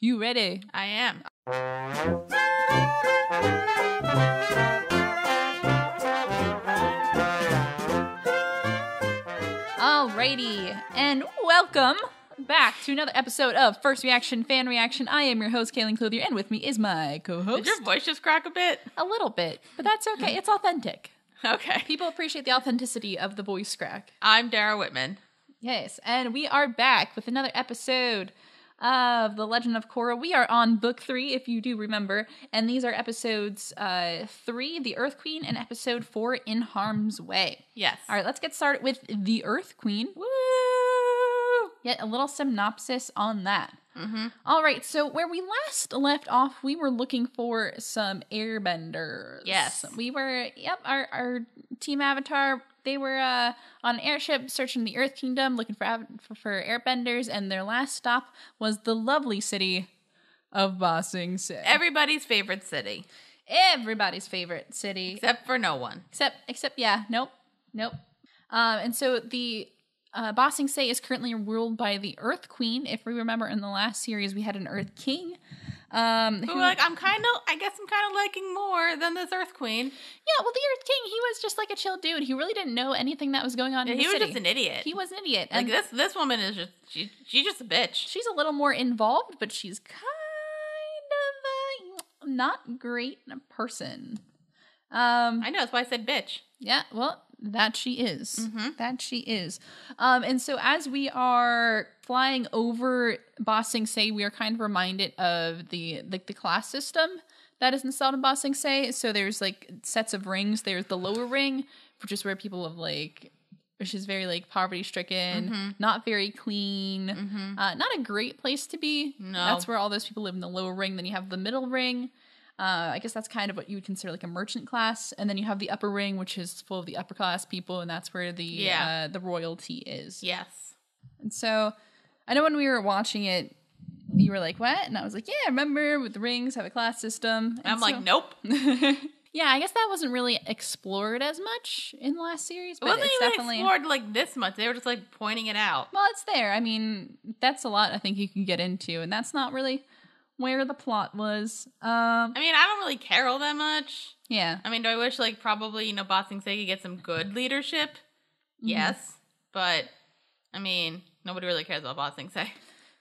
You ready? I am. Alrighty, and welcome back to another episode of First Reaction Fan Reaction. I am your host, Cailin Clothier, and with me is my co-host. Did your voice just crack a bit? A little bit, but that's okay. It's authentic. Okay. People appreciate the authenticity of the voice crack. I'm Dara Whitman. Yes, and we are back with another episode of The Legend of Korra. We are on book 3, if you do remember, and these are episodes 3, The Earth Queen, and episode 4, In Harm's Way. Yes. All right, let's get started with The Earth Queen. Woo! Yet a little synopsis on that. Mm-hmm. All right, so where we last left off, we were looking for some airbenders. Yes. We were, our team Avatar, they were on an airship searching the Earth Kingdom, looking for airbenders, and their last stop was the lovely city of Ba Sing Se. Everybody's favorite city. Everybody's favorite city. Except for no one. Except, yeah, nope. And so the Ba Sing Se is currently ruled by the Earth Queen. If we remember in the last series, we had an Earth King. Who I'm kind of liking more than this Earth Queen. Yeah, well, the Earth King, he was just like a chill dude. He really didn't know anything that was going on in the city. He was just an idiot. He was an idiot. Like, And this woman is just, she's just a bitch. she's a little more involved, but she's kind of a not great person. I know, that's why I said bitch. Yeah, well, that she is. Mm-hmm. That she is. And so as we are flying over Ba Sing Se, we are kind of reminded of the class system that is installed in Ba Sing Se. So there's like sets of rings. There's the lower ring, which is where people have which is very like poverty stricken, not very clean, not a great place to be. No. That's where all those people live in the lower ring. Then you have the middle ring. I guess that's kind of what you would consider like a merchant class, and then you have the upper ring, which is full of the upper class people, and that's where the royalty is. Yes. And so, I know when we were watching it, you were like, "What?" And I was like, "Yeah, I remember with the rings have a class system." And I'm like, nope. Yeah, I guess that wasn't really explored as much in the last series, It but wasn't it's even definitely explored like this much. They were just like pointing it out. well, it's there. I mean, that's a lot I think you can get into, and that's not really where the plot was. I mean, I don't really care all that much. Yeah. I mean, do I wish, like, probably, Ba Sing Se could get some good leadership? Yes. But, I mean, nobody really cares about Ba Sing Se.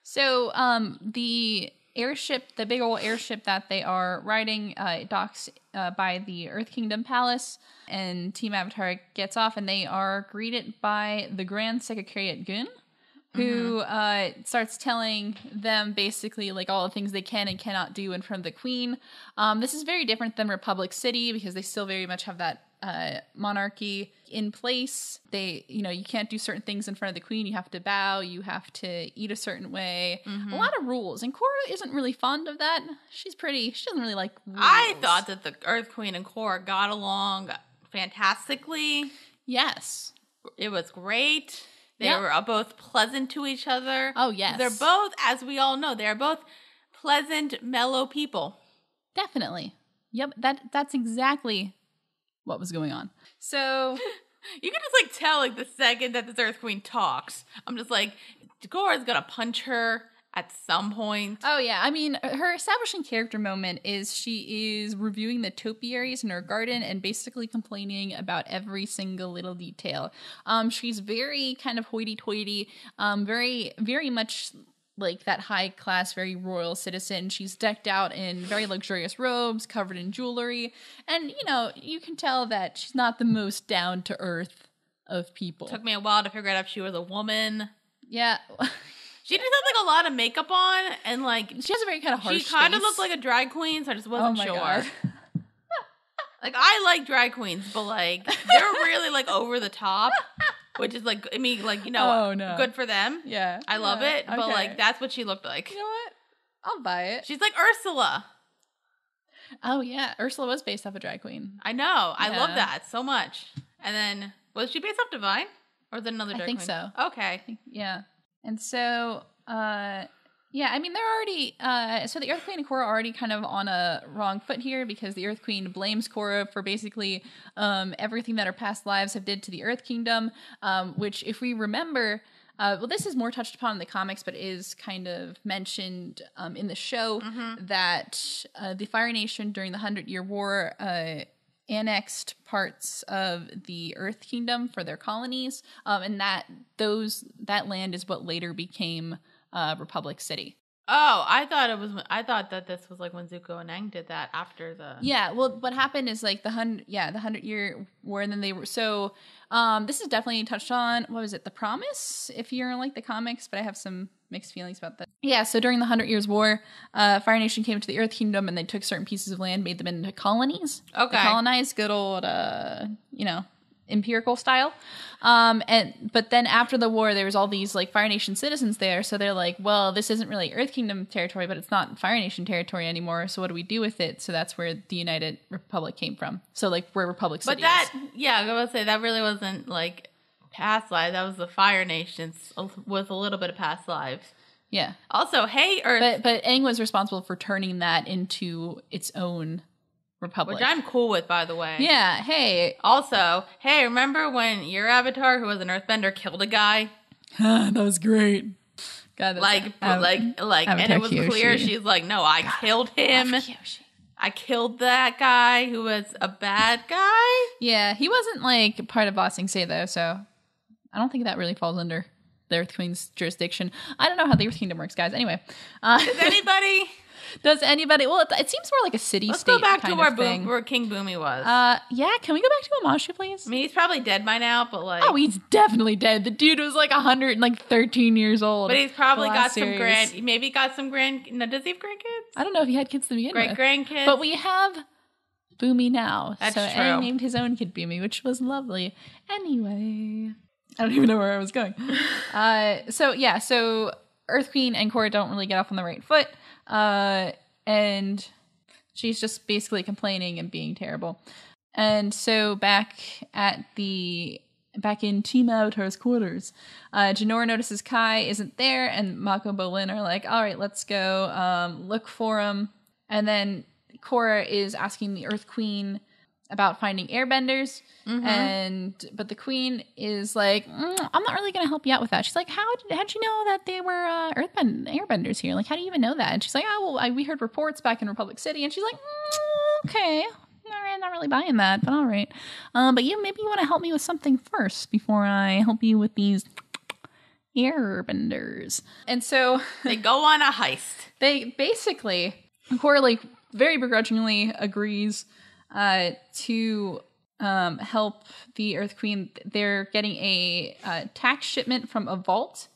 So, the airship, the big old airship that they are riding, docks by the Earth Kingdom Palace, and Team Avatar gets off, and they are greeted by the Grand Secretariat Gun, who starts telling them basically like all the things they can and cannot do in front of the queen. This is very different than Republic City because they still very much have that monarchy in place. They, you can't do certain things in front of the queen. You have to bow. You have to eat a certain way. A lot of rules. And Korra isn't really fond of that. She doesn't really like rules. I thought that the Earth Queen and Korra got along fantastically. Yes. It was great. They Yep. were both pleasant to each other. Oh, yes. They're both, as we all know, they're both pleasant, mellow people. Definitely. Yep. That's exactly what was going on. So You can just, like, tell, like, the second that this Earth Queen talks. I'm just like, Korra's gonna punch her at some point. oh yeah, I mean, her establishing character moment is she is reviewing the topiaries in her garden and basically complaining about every single little detail. She's very kind of hoity-toity, very, very much like that high class, very royal citizen. She's decked out in very luxurious robes, covered in jewelry, and you can tell that she's not the most down to earth of people. Took me a while to figure out if she was a woman. Yeah. She just had, like, a lot of makeup on, and, like, She has a very kind of harsh she kind of face. looked like a drag queen, so I just wasn't Oh my sure. God. Like, I like drag queens, but, like, they're really, like, over the top, which is, like, I mean, like, Oh, no. good for them. Yeah. I love Yeah, it, but, okay. like, that's what she looked like. You know what? I'll buy it. She's like Ursula. Oh, yeah. Ursula was based off a drag queen. I know. I love Yeah. that so much. And then, was she based off Divine? Or is it another drag think queen? so. Okay. Yeah. And so, yeah, I mean, they're already, so the Earth Queen and Korra are already kind of on a wrong foot here because the Earth Queen blames Korra for basically everything that her past lives have did to the Earth Kingdom, which, if we remember, well, this is more touched upon in the comics, but is kind of mentioned in the show that the Fire Nation during the 100-Year War annexed parts of the Earth Kingdom for their colonies, and that land is what later became Republic City. Oh, I thought that this was like when Zuko and Aang did that after the. Yeah, well, what happened is like the 100-Year War, and then they were so. This is definitely touched on. What was it? The Promise, if you're like the comics, but I have some mixed feelings about that. Yeah, so during the 100 Years War, Fire Nation came to the Earth Kingdom, and they took certain pieces of land, made them into colonies. Okay, they colonized, good old, empirical style. But then after the war, there was all these like Fire Nation citizens there, so they're like, well, this isn't really Earth Kingdom territory, but it's not Fire Nation territory anymore, so what do we do with it? So that's where the United Republic came from. So like where Republic City is. Yeah, I was gonna say that really wasn't like past lives. That was the Fire Nations with a little bit of past lives. Yeah. Also, hey Earth, but Aang was responsible for turning that into its own republic, which I'm cool with, by the way. Yeah. Hey. Also, hey, remember when your avatar, who was an Earthbender, killed a guy? That was great. God, and it was clear. She's like, no, I killed him. I killed that guy who was a bad guy. Yeah, he wasn't like part of Ba Sing Se though, so I don't think that really falls under the Earth Queen's jurisdiction. I don't know how the Earth Kingdom works, guys. Anyway, Does anybody? Well, it seems more like a city-state. Let's go back to where King Boomy was. Yeah. Can we go back to Amashu, please? I mean, he's probably dead by now, but like, oh, he's definitely dead. The dude was like 113 years old. But he's probably got some maybe got some no, does he have grandkids? I don't know if he had kids to begin with. Grandkids. But we have Boomy now. That's true. And he named his own kid Boomy, which was lovely. Anyway, I don't even know where I was going. So Earth Queen and Korra don't really get off on the right foot. And she's just basically complaining and being terrible. And so back in Team Avatar's quarters, Jinora notices Kai isn't there, and Mako and Bolin are like, all right, let's go look for him. And then Korra is asking the Earth Queen about finding airbenders, but the queen is like, I'm not really going to help you out with that. She's like, how'd you know that they were airbenders here? Like, how do you even know that? And she's like, we heard reports back in Republic City. And she's like, okay, all right, not really buying that, but all right. But maybe you want to help me with something first before I help you with these airbenders. And so they go on a heist. They basically, Korra like very begrudgingly agrees to help the Earth Queen. They're getting a tax shipment from a vault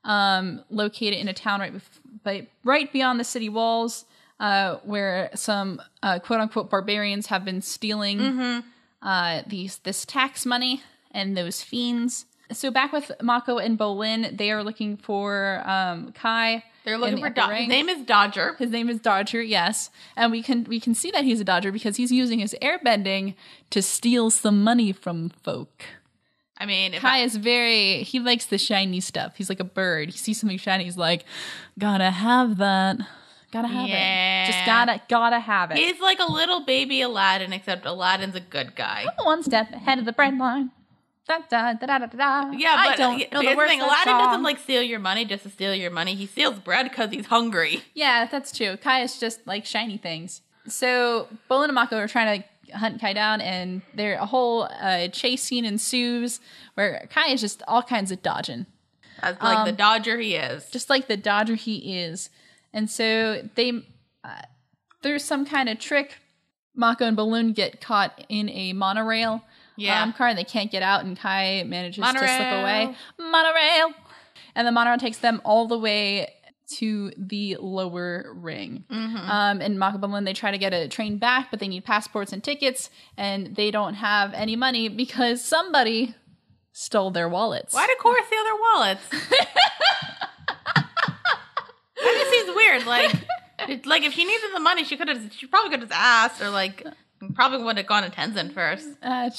located in a town right beyond the city walls, where some quote-unquote barbarians have been stealing this tax money and those fiends. So back with Mako and Bolin, they are looking for Kai. They're looking for his name is Dodger. His name is Dodger, yes. And we can see that he's a Dodger because he's using his airbending to steal some money from folk. I mean, Kai is he likes the shiny stuff. He's like a bird. He sees something shiny, he's like, gotta have that. Gotta have it. Just gotta have it. He's like a little baby Aladdin, except Aladdin's a good guy. One step ahead of the bread line. Da, da, da, da, da, da. Yeah, but I don't know the thing. Aladdin doesn't like steal your money just to steal your money. He steals bread because he's hungry. Yeah, that's true. Kai is just like shiny things. So Bolin and Mako are trying to hunt Kai down, and a whole chase scene ensues where Kai is just all kinds of dodging. That's like the dodger he is. Just like the dodger he is. And so there's some kind of trick. Mako and Bolin get caught in a monorail. Car, and they can't get out, and Kai manages to slip away. Monorail! And the monorail takes them all the way to the lower ring. And Mako and Bolin, they try to get a train back, but they need passports and tickets, and they don't have any money because somebody stole their wallets. Why did Korra steal their wallets? That just seems weird. Like if she needed the money, she probably could have asked, or like probably would have gone to Tenzin first.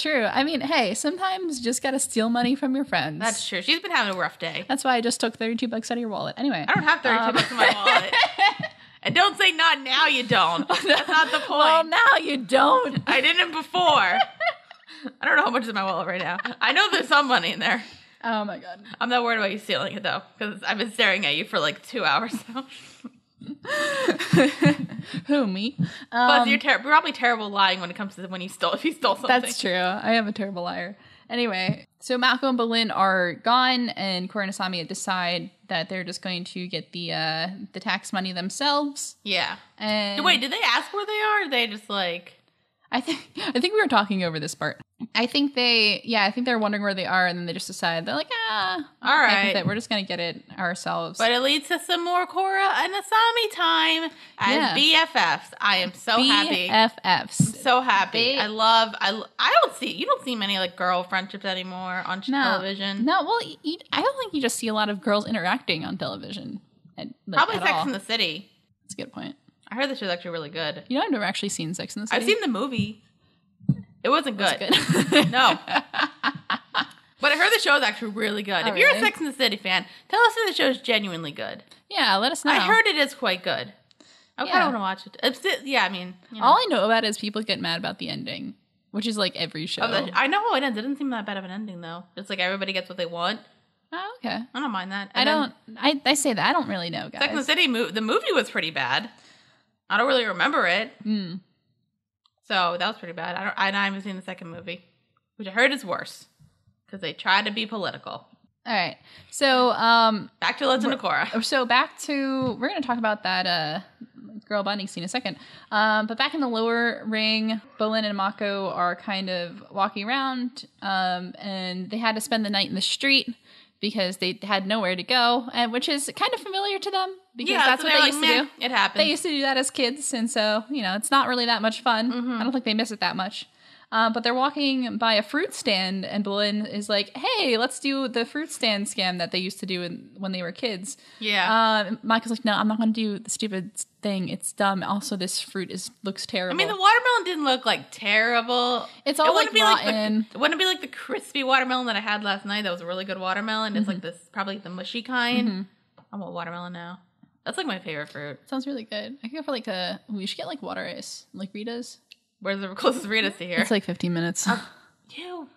True. I mean, hey, sometimes you just gotta steal money from your friends. That's true. She's been having a rough day. That's why I just took $32 out of your wallet. Anyway, I don't have $32 in my wallet. And don't say not now. You don't. That's not the point. Well, now you don't. I didn't before. I don't know how much is in my wallet right now. I know there's some money in there. Oh my god. I'm not worried about you stealing it though, because I've been staring at you for like 2 hours now. Who, me? Plus, you're probably terrible lying when it comes to if you stole something. That's true. I am a terrible liar. Anyway, so Mako and Bolin are gone, and Korra and Asami decide that they're just going to get the tax money themselves. Yeah. And wait, did they ask where they are? Or they just like... I think we were talking over this part. I think they're wondering where they are, and then they just decide they're like, all right, we're just gonna get it ourselves. But it leads to some more Korra and Asami time as BFFs. I am so happy. BFFs, so happy. You don't see many like girl friendships anymore on television. No, well, I don't think you just see a lot of girls interacting on television. Probably Sex in the City. That's a good point. I heard this was actually really good. You know, I've never actually seen Sex in the City. I've seen the movie. It wasn't good. No. But I heard the show is actually really good. If you're a Sex in the City fan, tell us if the show is genuinely good. Yeah, let us know. I heard it is quite good. I kind of want to watch it. All I know about it is people get mad about the ending, which is like every show. I know how it ends. It didn't seem that bad of an ending, though. It's like everybody gets what they want. Oh, okay. I don't mind that. I say that. I don't really know, guys. Sex in the City, the movie was pretty bad. I don't really remember it. So that was pretty bad. I haven't seen the second movie, which I heard is worse because they try to be political. All right. So back to Legend of Korra. So we're going to talk about that girl bonding scene in a second. But back in the lower ring, Bolin and Mako are kind of walking around, and they had to spend the night in the street because they had nowhere to go, which is kind of familiar to them because that's what they used to do. It happened. They used to do that as kids, and so, it's not really that much fun. I don't think they miss it that much. But they're walking by a fruit stand, and Bolin is like, hey, let's do the fruit stand scam that they used to do when they were kids. Yeah. Michael's like, no, I'm not going to do the stupid thing. It's dumb. Also, this fruit looks terrible. I mean, the watermelon didn't look like terrible. It's all like rotten. It wouldn't be like the crispy watermelon that I had last night. That was a really good watermelon. It's like this, probably the mushy kind. I want watermelon now. That's like my favorite fruit. Sounds really good. I could go for we should get like water ice, like Rita's. Where's the closest Rita's to here? It's like 15 minutes. Ew.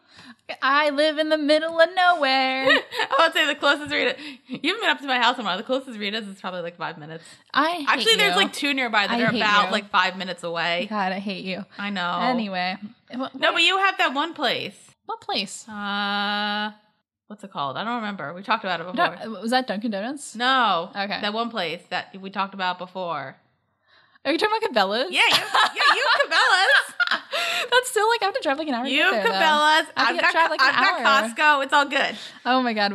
I live in the middle of nowhere. I would say the closest Rita. You haven't been up to my house tomorrow. The closest Rita's is probably like 5 minutes. There's like 2 nearby that are about like 5 minutes away. God, I hate you. I know. Anyway. No, but you have that one place. What place? What's it called? I don't remember. We talked about it before. Was that Dunkin' Donuts? No. Okay. That one place that we talked about before. Are you talking about Cabela's? Yeah, you have Cabela's. That's still like I have to drive like an hour. You have Cabela's. I've got Costco. It's all good. Oh my god.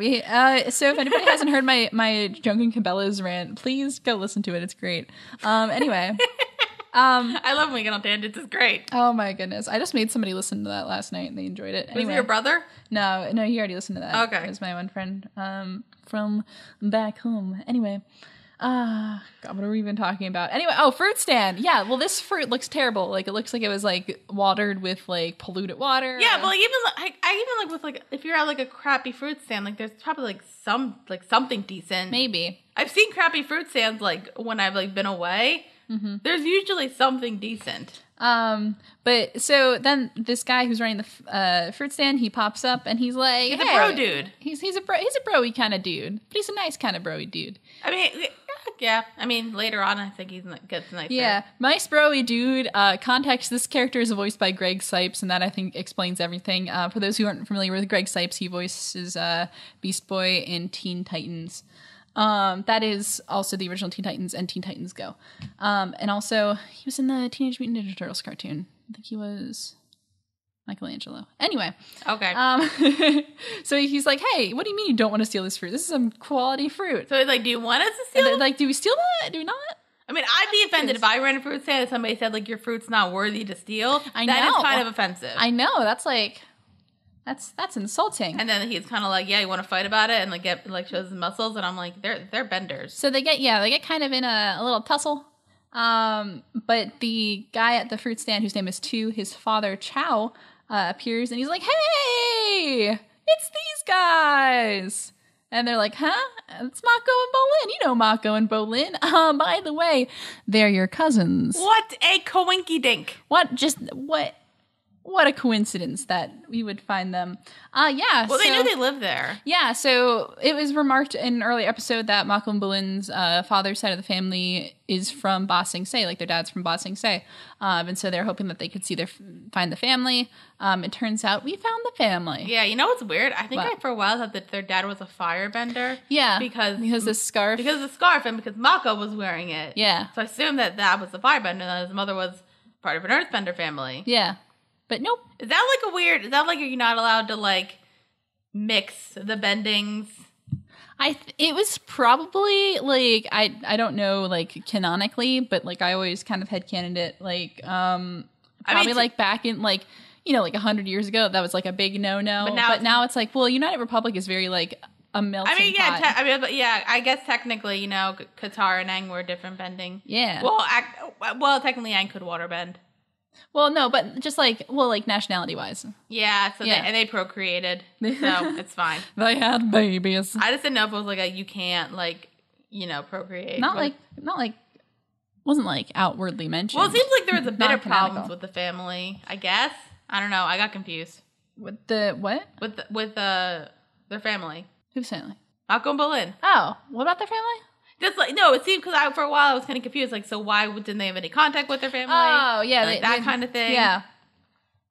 So if anybody hasn't heard my drunken Cabela's rant, please go listen to it. It's great. Anyway. I love when we get on tangents. It's great. Oh my goodness. I just made somebody listen to that last night and they enjoyed it. Anyway. Was it your brother? No, he already listened to that. Okay. It was my one friend from back home. Anyway. God, what are we even talking about? Anyway, fruit stand. Yeah, well, this fruit looks terrible. Like, it looks like it was, like, watered with, like, polluted water. Yeah, but, like, even with, like, if you're at, like, a crappy fruit stand, like, there's probably, like, something decent. Maybe. I've seen crappy fruit stands, like, when I've, like, been away. Mm-hmm. There's usually something decent. But, so, then this guy who's running the fruit stand, he pops up, and he's like, he's a bro dude. He's a bro-y kind of dude. But he's a nice kind of bro-y dude. I mean... Yeah, I mean, later on, I think he gets nicer. Yeah, nice bro-y dude. Context, this character is voiced by Greg Sipes, and that, I think, explains everything. For those who aren't familiar with Greg Sipes, he voices Beast Boy in Teen Titans. That is also the original Teen Titans and Teen Titans Go. And also, he was in the Teenage Mutant Ninja Turtles cartoon. I think he was... Michelangelo. Anyway. Okay. So he's like, hey, what do you mean you don't want to steal this fruit? This is some quality fruit. So he's like, do you want us to steal it? Like, do we steal that? Do we not? I mean, I'd be offended if I ran a fruit stand and somebody said, like, your fruit's not worthy to steal. I know. That is kind of offensive. I know. That's like... That's insulting. And then he's kind of like, yeah, you want to fight about it? And, like, shows his muscles. And I'm like, they're benders. So they get kind of in a little tussle. But the guy at the fruit stand, whose name is Tu, his father, Chow, appears, and he's like, hey, it's these guys. And they're like, huh? It's Mako and Bolin. You know Mako and Bolin. By the way, they're your cousins. What a coinky dink. What? what a coincidence that we would find them. Yeah. Well, they knew they lived there. Yeah, so it was remarked in an early episode that Ma Bolin's father's side of the family is from Ba Sing Se, like their dad's from Ba Sing Se. And so they're hoping that they could find the family. It turns out we found the family. Yeah, you know what's weird? I think I for a while thought that their dad was a firebender. Yeah, because the scarf. Because the scarf and because Mako was wearing it. Yeah. So I assumed that was the firebender and that his mother was part of an earthbender family. Yeah. But nope. Is that like you're not allowed to like mix the bendings? It was probably like I don't know like canonically, but like I always kind of headcanoned it like like back in like 100 years ago that was like a big no. But now it's like, well, United Republic is very like a melting pot. I guess technically Qatar and Aang were different bending. Yeah. Well, technically Aang could waterbend. Well, no, but just like nationality-wise. Yeah, they procreated, so it's fine. They had babies. I just didn't know if it was like you can't procreate. Not like wasn't like outwardly mentioned. Well, it seems like there was a bit of problems with the family. I guess I don't know. I got confused with the what? With their family. Whose family? Mako and Bolin. Oh, what about their family? Just like no, it seemed because for a while I was kind of confused. Like, so why didn't they have any contact with their family? Oh, yeah, like that kind of thing. Yeah.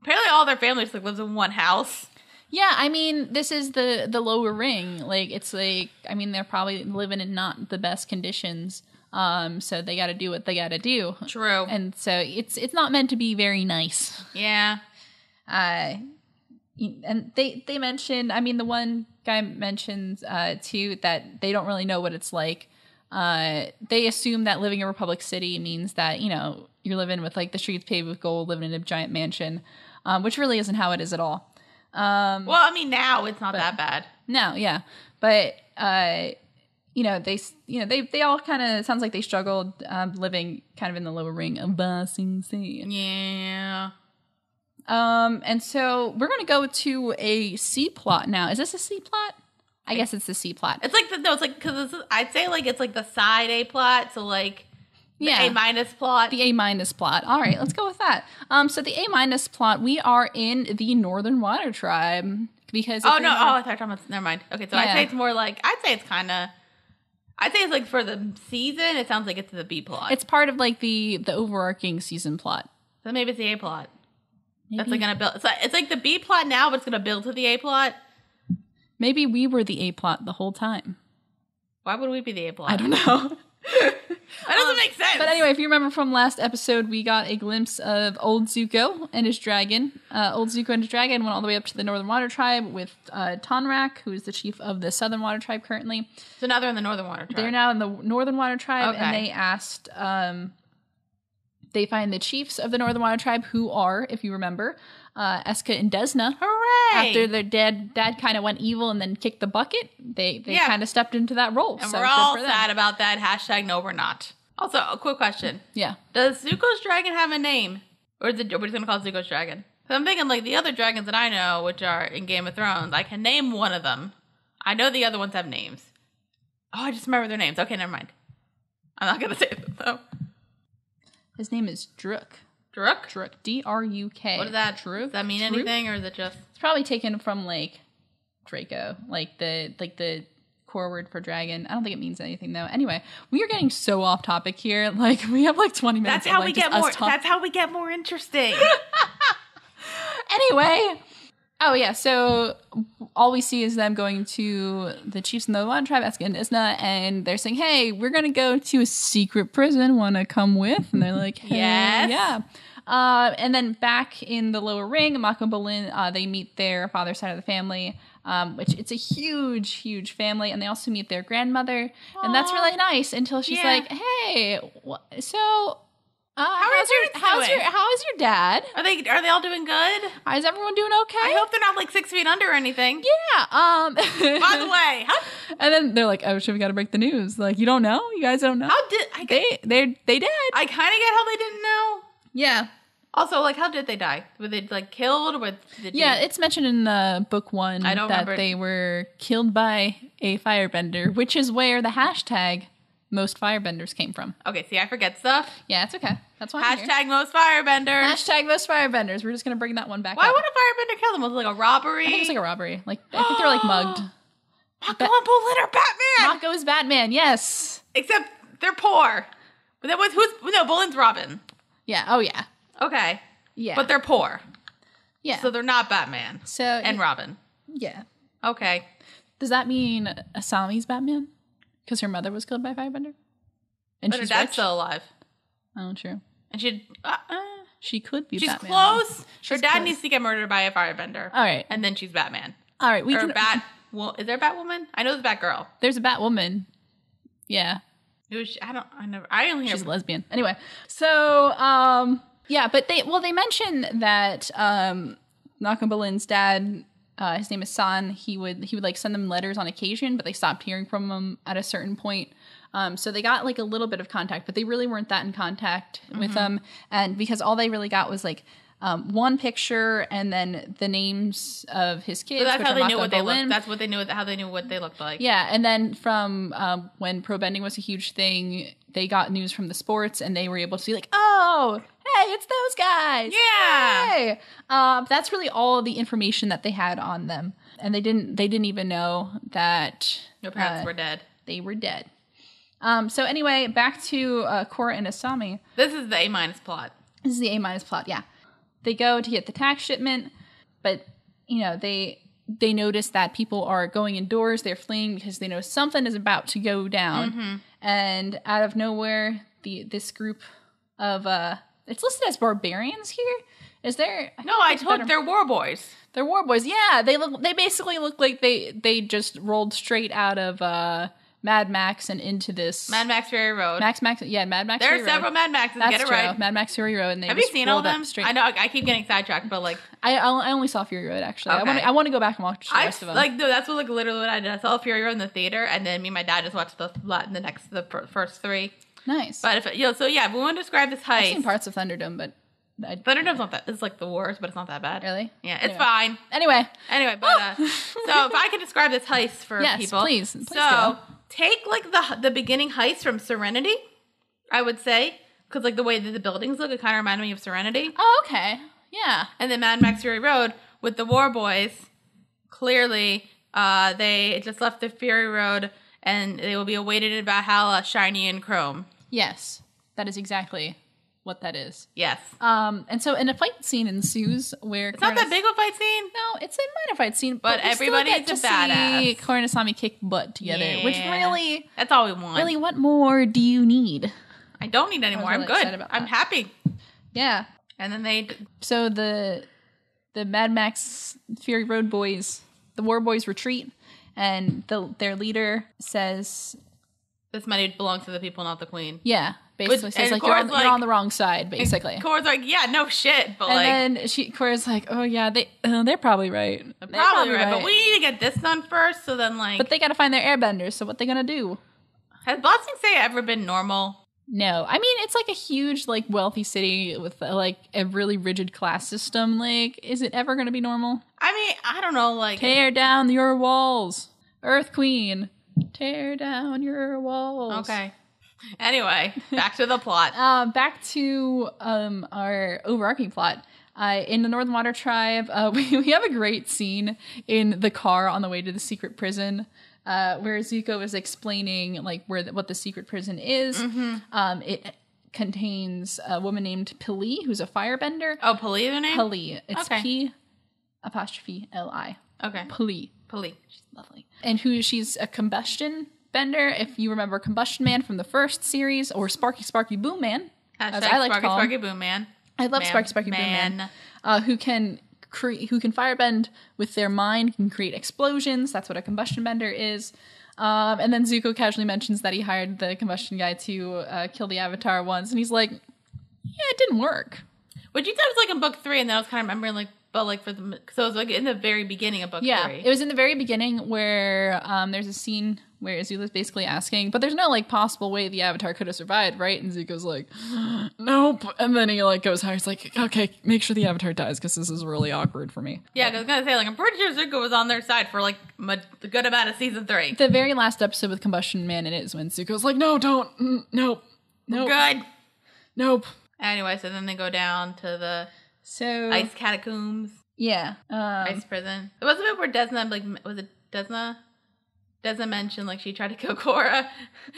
Apparently, all their family just lives in one house. Yeah, I mean, this is the lower ring. Like, it's like they're probably living in not the best conditions. So they got to do what they got to do. True. And so it's not meant to be very nice. Yeah. And they mentioned. The one guy mentions too that they don't really know what it's like. They assume that living in Republic City means that, you're living with like the streets paved with gold, living in a giant mansion, which really isn't how it is at all. Now it's not that bad. No, yeah. But, they all kind of, sounds like they struggled living kind of in the lower ring of Ba Sing Se. Yeah. And so we're going to go to a C plot now. Is this a C plot? I guess it's the C plot. It's like because I'd say like it's like the side A plot, so like the A- plot. The A- plot. All right, let's go with that. So the A- plot, we are in the Northern Water Tribe because. I thought you were talking about. Never mind. Okay, so I'd say it's more like I'd say it's like for the season. It sounds like it's the B plot. It's part of like the overarching season plot. So maybe it's the A plot. Maybe. That's like gonna build. It's like the B plot now, but it's gonna build to the A plot. Maybe we were the A plot the whole time. Why would we be the A plot? I don't know. That doesn't make sense. But anyway, if you remember from last episode, we got a glimpse of old Zuko and his dragon. Old Zuko and his dragon went all the way up to the Northern Water Tribe with Tonrak, who is the chief of the Southern Water Tribe currently. So now they're in the Northern Water Tribe. They're now in the Northern Water Tribe, and they asked... they find the chiefs of the Northern Water Tribe, who are, if you remember, Eska and Desna. Hooray! After their dad kind of went evil and then kicked the bucket, they kind of stepped into that role. And so we're all sad about that. # no, we're not. Also, a quick question. Yeah. Does Zuko's dragon have a name? Or is it, we're just going to call it Zuko's dragon? So I'm thinking like the other dragons that I know, which are in Game of Thrones, I can name one of them. I know the other ones have names. Oh, I just remember their names. Okay, never mind. I'm not going to say them, though. His name is Druk. Druk? Druk. D-R-U-K. What is that? Druk? Does that mean anything, or is it just... It's probably taken from, like, Draco. Like the core word for dragon. I don't think it means anything, though. Anyway, we are getting so off topic here. Like, we have, like, 20 minutes. That's how we get more... That's how we get more interesting. Anyway... Oh, yeah, so all we see is them going to the chiefs in the Water Tribe, Eska and Desna, and they're saying, hey, we're going to go to a secret prison. Want to come with? And they're like, hey, yes. Yeah. And then back in the lower ring, Mako and Bolin, they meet their father's side of the family, which it's a huge, huge family, and they also meet their grandmother, and that's really nice until she's like, hey, so... How is your dad? Are they all doing good? Is everyone doing okay? I hope they're not like 6 feet under or anything. Yeah. By the way, and then they're like, "Oh shit, we got to break the news." Like, you don't know? You guys don't know? How did they did? I kind of get how they didn't know. Yeah. Also, like, how did they die? Were they like killed? It's mentioned in book 1 I don't remember. They were killed by a firebender, which is where the hashtag most firebenders came from. Okay, see, I forget stuff. Yeah, it's okay. That's why Hashtag most firebenders. Hashtag most firebenders. We're just going to bring that one back Why up. would a firebender kill them? Was it like a robbery? I think it's like a robbery. Like, I think they were like mugged. Mako and Bolin are Batman! Mako is Batman, yes. Except they're poor. But that was Bolin's Robin. Yeah, oh yeah. Okay. Yeah. But they're poor. Yeah. So they're not Batman. And Robin. Yeah. Okay. Does that mean Asami's Batman? Because her mother was killed by a firebender? And but her dad's still alive. Oh, true. And she could be she's Batman. Close. She's her dad close. needs to get murdered by a firebender. All right. And then she's Batman. All right. Well, is there a Batwoman? I know there's a Batgirl. There's a Batwoman. Yeah. Who is she? I only hear. She's a lesbian. Anyway. So, yeah, but they mention that, Nakabolin's dad, his name is San, he would like send them letters on occasion, but they stopped hearing from him at a certain point. So they got like a little bit of contact, but they really weren't that in contact with them. And because all they really got was like one picture and then the names of his kids. So that's which how are they Mako knew what they Bolin. looked. That's what they knew. How they knew what they looked like. Yeah, and then from when pro bending was a huge thing, they got news from the sports, and they were able to be like, "Oh, hey, it's those guys!" Yeah. Hey, that's really all the information that they had on them, and they didn't even know that their parents were dead. They were dead. So anyway, back to Korra and Asami. This is the A- plot. This is the A- plot. Yeah, they go to get the tax shipment, but they notice that people are going indoors. They're fleeing because they know something is about to go down. And out of nowhere, this group of it's listed as barbarians here. Is there? They're war boys. They're war boys. Yeah, they basically look like they just rolled straight out of Mad Max and into this Mad Max Fury Road. Mad Max There Fury are several Road. Mad Maxes. That's Get it true. right. Mad Max Fury Road. And they have you seen all of them? Straight. I know. I keep getting sidetracked, but like I only saw Fury Road actually. Okay. I want to go back and watch the rest of them. That's what literally what I did. I saw Fury Road in the theater, and then me and my dad just watched the first three. Nice. But if we want to describe this heist. I've seen parts of Thunderdome, but Thunderdome's not that. It's like the worst, but it's not that bad. Really? Yeah, it's fine. Anyway, but so if I could describe this heist for people, please so go. take like the beginning heist from Serenity, I would say, because like the way that the buildings look, it kind of reminded me of Serenity. Oh, okay, yeah. And then Mad Max Fury Road with the War Boys. Clearly, they just left the Fury Road, and they will be awaited in Valhalla, shiny and chrome. Yes, that is exactly what that is. Yes. And so in a fight scene ensues where it's not that big of a fight scene. No, it's a minor fight scene, but everybody's a badass. Korra and Asami kick butt together, which really, that's all we want. Really, what more do you need? I don't need any more. I'm good. I'm happy. Yeah. And then so the Mad Max Fury Road boys, the War Boys retreat, and their leader says, "This money belongs to the people, not the queen." Yeah. Basically says like you're on the wrong side, basically. Korra's like, yeah, no shit, but and then Korra's like, oh yeah, they're probably right. They're probably right, but we need to get this done first. So then but they got to find their airbenders. So what they gonna do? Has Bossing Say ever been normal? No, I mean it's like a huge like wealthy city with like a really rigid class system. Like, is it ever gonna be normal? I mean, I don't know. Like, tear down your walls, Earth Queen. Tear down your walls. Okay. Anyway, back to the plot. Back to our overarching plot. In the Northern Water Tribe, we have a great scene in the car on the way to the secret prison, where Zuko is explaining like what the secret prison is. It contains a woman named Pili, who's a firebender. Oh, Pili, her name? Pili. It's P''Li. Okay. Pili. She's lovely. And she's a combustion bender, if you remember Combustion Man from the first series, or Sparky Boom Man, as I like to call him. Sparky Boom Man. I love Sparky Boom Man. Who can firebend with their mind, can create explosions. That's what a combustion bender is. And then Zuko casually mentions that he hired the combustion guy to kill the Avatar once, and he's like, "Yeah, it didn't work." Which you thought was like in book 3, and then I was kind of remembering like. But like so it was like in the very beginning of book 3. Yeah, it was in the very beginning where there's a scene where Azula's basically asking, but there's no like possible way the Avatar could have survived, right? And Zuko's like, nope. And then he like goes higher. He's like, okay, make sure the Avatar dies because this is really awkward for me. Yeah, because I was gonna say like I'm pretty sure Zuko was on their side for like a good amount of season 3. The very last episode with Combustion Man in it is when Zuko's like, no, don't, nope, good, nope. Anyway, so then they go down to the ice catacombs. Yeah. Ice prison. It was a bit where Desna, like, was it Desna? Desna mentioned, like, she tried to kill Korra.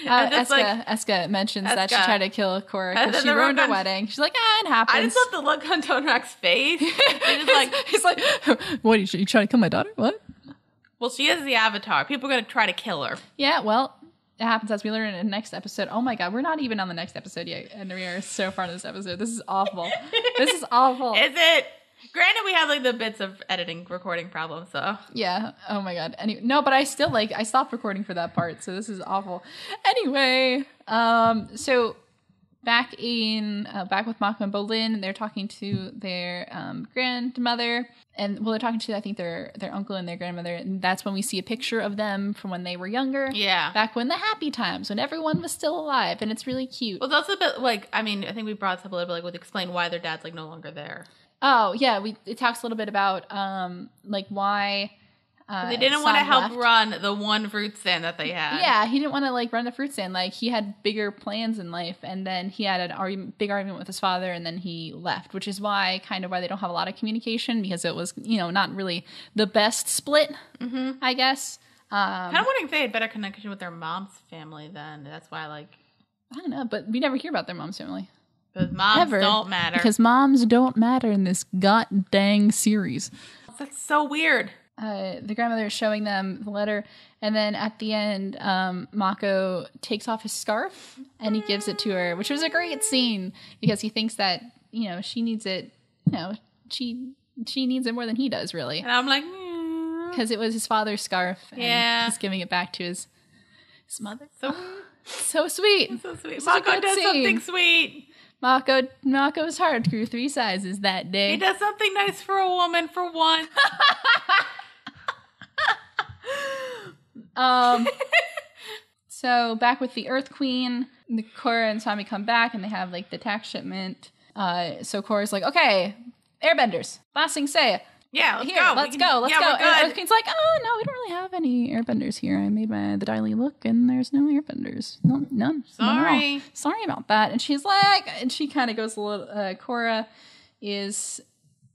Eska mentions that she tried to kill Korra because she ruined her wedding. She's like, it happens. I just love the look on Tonrak's face. He's like, what, you trying to kill my daughter? What? Well, she is the Avatar. People are going to try to kill her. Yeah, well, it happens as we learn in the next episode. Oh my god, we're not even on the next episode yet, and we are so far in this episode. This is awful. This is awful. Is it? Granted, we have like the bits of recording problems, so. Yeah. Oh my god. No, but I still I stopped recording for that part, so this is awful. Anyway, so back with Mako and Bolin, they're talking to their grandmother, and they're talking to I think their uncle and their grandmother, and that's when we see a picture of them from when they were younger. Yeah. Back when the happy times, when everyone was still alive, and it's really cute. Well, it's also a bit like, I mean, I think we brought this up a little bit, like, with explain why their dad's like no longer there. Oh yeah, it talks a little bit about like why they didn't want to help run the one fruit stand that they had. Yeah, he didn't want to like run the fruit stand. Like he had bigger plans in life, and then he had big argument with his father, and then he left, which is why they don't have a lot of communication, because it was not really the best split. Mm-hmm. I guess. Kind of wondering if they had better connection with their mom's family then. That's why I don't know, but we never hear about their mom's family. Because moms don't matter. Because moms don't matter in this god dang series. That's so weird. The grandmother is showing them the letter, and then at the end, Mako takes off his scarf and he gives it to her, which was a great scene because he thinks that she needs it. She needs it more than he does, really. And I'm like, because it was his father's scarf, and he's giving it back to his mother. So sweet. So sweet. Mako does something sweet. Mako's heart grew 3 sizes that day. He does something nice for a woman for once. So back with the Earth Queen, the Korra and Sami come back and they have like the tax shipment. So Korra's like, okay, airbenders, Ba Sing Se. Yeah, let's go. Let's go. And Earth Queen's like, oh no, we don't really have any airbenders here. I made the Daily look and there's no airbenders. No, none. Sorry. Sorry about that. And she's like, and she kind of goes a little, Korra is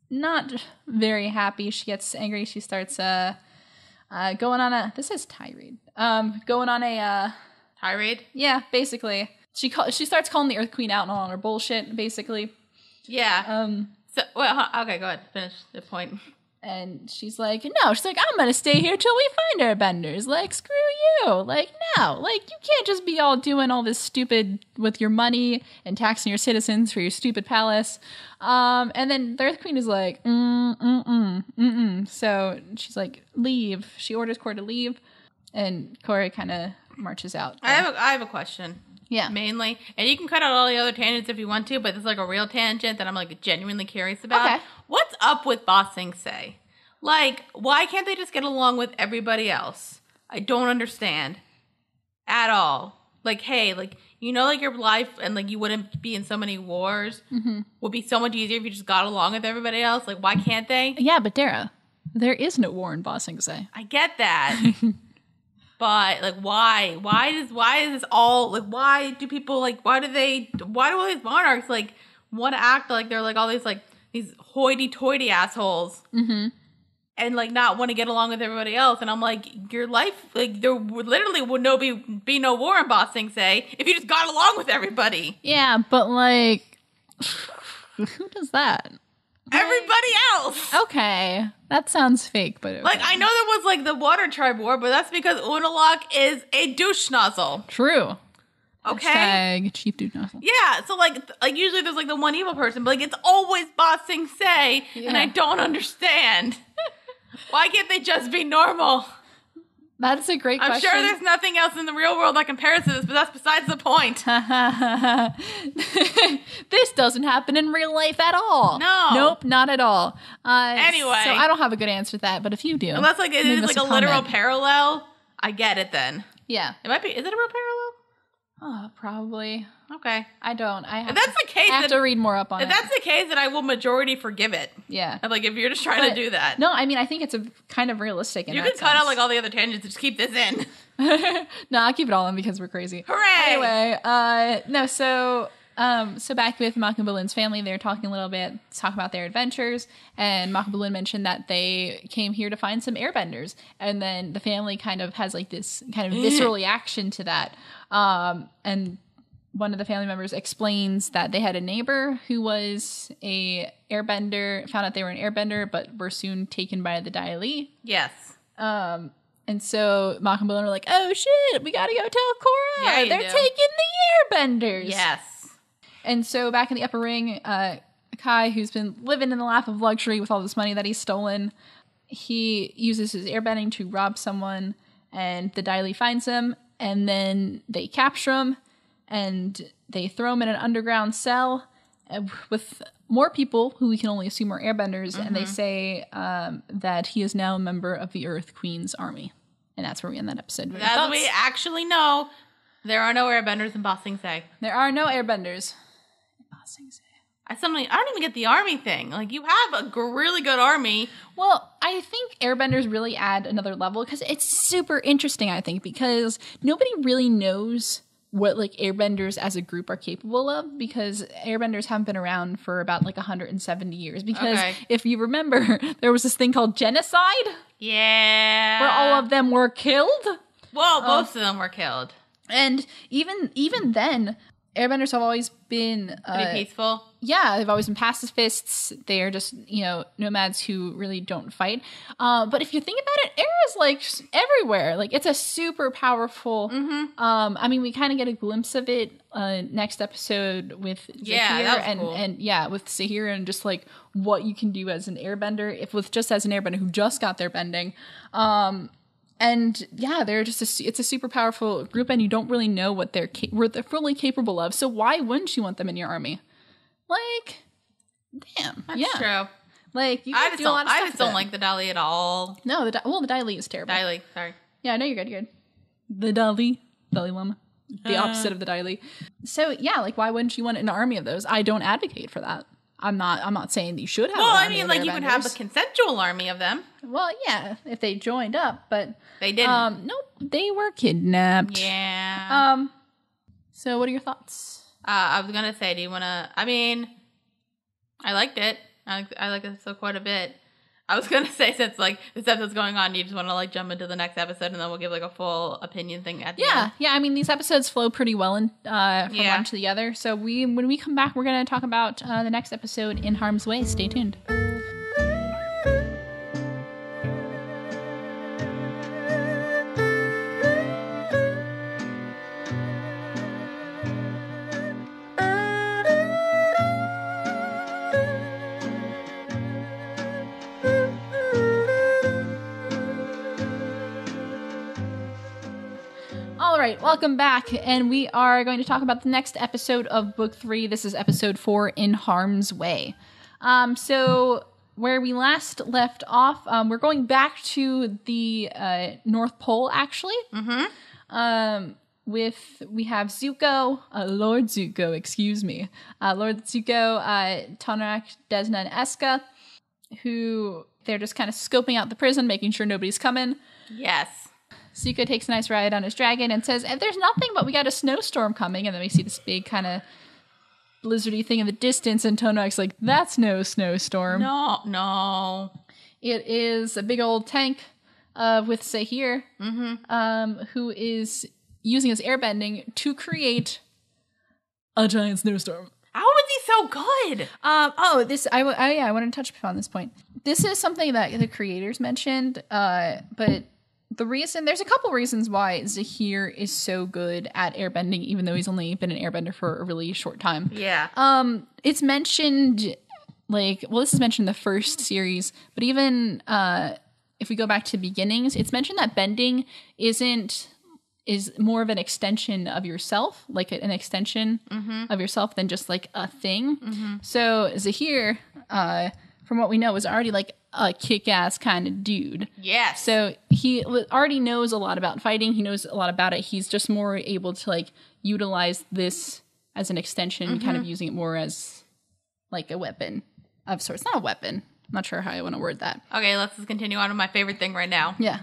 not very happy. She gets angry. She starts going on a, this is tirade. Going on a tirade? Yeah, basically. She starts calling the Earth Queen out on all her bullshit, basically. Yeah. So, well, okay, go ahead. Finish the point. And she's like, I'm going to stay here till we find airbenders. Like, screw you. Like, no. Like, you can't just be all doing all this stupid with your money and taxing your citizens for your stupid palace. And then the Earth Queen is like, So she's like, leave. She orders Korra to leave. And Korra kind of marches out. I have a question. Yeah. Mainly. And you can cut out all the other tangents if you want to, but this is like a real tangent that I'm like genuinely curious about. Okay. What's up with Ba Sing Se? Like, why can't they just get along with everybody else? I don't understand. At all. Like, hey, like, like your life and like you wouldn't be in so many wars would be so much easier if you just got along with everybody else. Like, why can't they? Yeah, but Dara, there is no war in Ba Sing Se. I get that. But, like, why? Why is this all, like, why do people, like, why do all these monarchs, like, want to act like they're, like, all these, like, these hoity-toity assholes and, like, not want to get along with everybody else? And I'm like, your life, like, there would literally would be no war in Ba Sing Se if you just got along with everybody. Yeah, but, like, who does that? Everybody else. Okay. That sounds fake, but okay. Like, I know there was, like, the Water Tribe War, but that's because Unalaq is a douche nozzle. True. Okay? Hashtag chief douche nozzle. Yeah, so, like, usually there's, like, the one evil person, but, like, it's always Ba Sing Se, and I don't understand. Why can't they just be normal? That's a great question. I'm sure there's nothing else in the real world that compares to this, but that's besides the point. This doesn't happen in real life at all. No. Nope, not at all. Anyway. So I don't have a good answer to that, but if you do. Unless, like, it is, like, a literal parallel, I get it then. Yeah. It might be. Is it a real parallel? Oh, probably. Okay. I don't. If that's the case, I have to read more up on it. If that's the case, then I will majority forgive it. Yeah. And, like, if you're just trying to do that. No, I mean, I think it's a kind of realistic in you that can cut out, like, all the other tangents and just keep this in. No, I'll keep it all in because we're crazy. Hooray! Anyway, no, so So back with Makabulin's family, they're talking a little bit, talk about their adventures, and Makabulin mentioned that they came here to find some airbenders, and then the family kind of has like this kind of visceral reaction to that. And one of the family members explains that they had a neighbor who was a airbender, found out they were an airbender, but were soon taken by the Dai Li. Yes. And so Makabulin were like, oh shit, we gotta go tell Korra. Yeah, they're taking the airbenders. Yes. And so back in the upper ring, Kai, who's been living in the lap of luxury with all this money that he's stolen, he uses his airbending to rob someone, and the Dai Li finds him, and then they capture him, and they throw him in an underground cell with more people who we can only assume are airbenders, and they say that he is now a member of the Earth Queen's army. And that's where we end that episode. As we actually know, there are no airbenders in Ba Sing Se. There are no airbenders in Ba Sing Se. I don't even get the army thing. Like, you have a really good army. Well, I think airbenders really add another level, because it's super interesting, I think, because nobody really knows what like airbenders as a group are capable of, because airbenders haven't been around for about like 170 years, because if you remember, there was this thing called genocide. Yeah. Where all of them were killed. Well, most of them were killed. And even then, airbenders have always been pretty peaceful. Yeah, they've always been pacifists. They are just, nomads who really don't fight. But if you think about it, air is like everywhere. Like, it's a super powerful. I mean, we kind of get a glimpse of it next episode with Zahir, that was cool. and with Zahir, and just like what you can do as an airbender, as an airbender who just got their bending. And yeah, they're just it's a super powerful group, and you don't really know what they're fully capable of. So why wouldn't you want them in your army? Like, damn, that's true. Like, you can do a lot of stuff. I just don't like the Dai Li at all. No, the Dai Li is terrible. Dai Li, sorry. Yeah, no, you're good. You're good. The Dalai Lama, the opposite of the Dai Li. So yeah, like, why wouldn't you want an army of those? I don't advocate for that. I'm not saying that you should have. Well, I mean, like, you could have a consensual army of them. Well, yeah, if they joined up, but they didn't. Nope, they were kidnapped. Yeah. So, what are your thoughts? I was gonna say, do you want to? I mean, I liked it. I like this so quite a bit. I was gonna say, since like this episode's going on, you just want to like jump into the next episode, and then we'll give like a full opinion thing at the end. Yeah. I mean, these episodes flow pretty well from one to the other. So when we come back, we're gonna talk about the next episode, In Harm's Way. Stay tuned. Welcome back, and we are going to talk about the next episode of Book 3. This is episode 4, In Harm's Way. So where we last left off, we're going back to the North Pole, actually. We have Zuko, Lord Zuko, excuse me. Lord Zuko, Tonrak, Desna, and Eska, who they're just kind of scoping out the prison, making sure nobody's coming. Yes. Zuko takes a nice ride on his dragon and says, there's nothing, but we got a snowstorm coming. And then we see this big kind of blizzardy thing in the distance, and Tonak's like, that's no snowstorm. No. It is a big old tank with Zahir, who is using his airbending to create a giant snowstorm. How is he so good? I wanted to touch upon this point. This is something that the creators mentioned, but there's a couple reasons why Zahir is so good at airbending, even though he's only been an airbender for a really short time. Yeah. It's mentioned, this is mentioned in the first series, but even if we go back to beginnings, it's mentioned that bending is more of an extension of yourself, like an extension of yourself than just like a thing. So Zahir, from what we know, is already like a kick-ass kind of dude. Yes. So he already knows a lot about fighting. He knows a lot about it. He's just more able to like utilize this as an extension, kind of using it more as like a weapon of sorts. Not a weapon. I'm not sure how I want to word that. Okay, let's just continue on with my favorite thing right now. Yeah.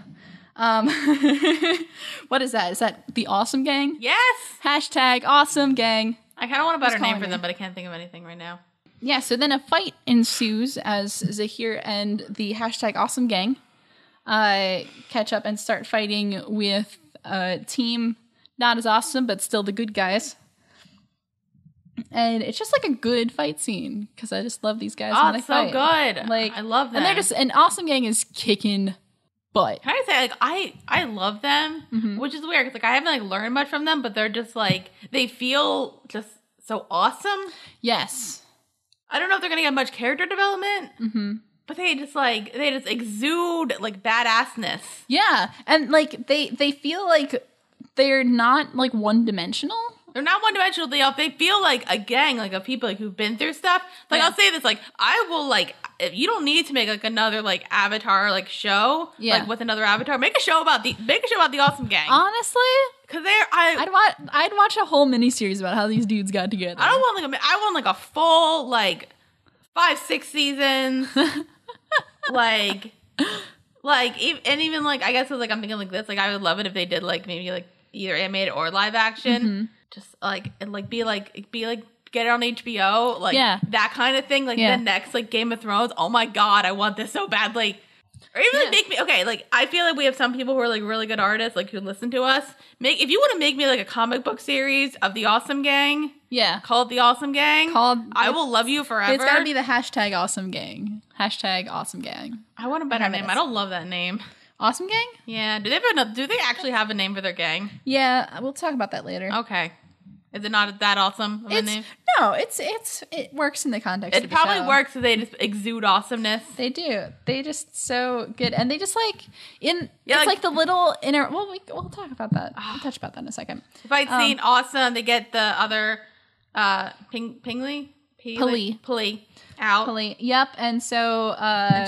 What is that? Is that the Awesome Gang? Yes. # Awesome Gang. I kind of want a better name for them, but I can't think of anything right now. Yeah, so then a fight ensues as Zahir and the #Awesome Gang catch up and start fighting with a team not as awesome, but still the good guys. And it's just like a good fight scene because I just love these guys when they fight. Oh, it's so good. Like, I love them. And Awesome Gang is kicking butt. Can I say, like, I love them, which is weird because, like, I haven't, like, learned much from them, but they're just, like, they feel just so awesome. Yes. I don't know if they're going to get much character development, but they just exude, like, badassness. Yeah. And, like, they feel like they're not, like, one-dimensional. They're not one-dimensional. They feel like a gang, like, of people, like, who've been through stuff. Like, I'll say this, like, I will, like, if you don't need to make, like, another, like, Avatar, like, show, like, with another Avatar. Make a show about the Awesome Gang. Honestly, because I'd watch a whole miniseries about how these dudes got together. I want a full, like, 5-6 seasons, like, even, like, I guess, like, I'm thinking, like, this, like, I would love it if they did, like, maybe, like, either animated or live action. Just, like, and, like, be like, get it on HBO, like, that kind of thing, like, the next, like, Game of Thrones. Oh my god, I want this so badly. Or even, like, make me, okay, like, I feel like we have some people who are, like, really good artists, like, who listen to us. If you want to make me, like, a comic book series of the Awesome Gang, call it the Awesome Gang, I will love you forever. It's gotta be the #Awesome Gang. #Awesome Gang. I want a better name. I don't love that name. Awesome Gang? Yeah. Do they actually have a name for their gang? Yeah, we'll talk about that later. Okay. Is it not that awesome of a name? No, it works in the context of the show. It probably works because they just exude awesomeness. They do. They just so good. And they just like it's like the little inner we'll talk about that. We'll touch about that in a second. Fight scene, awesome. They get the other Pili out. Pili. Yep. And so and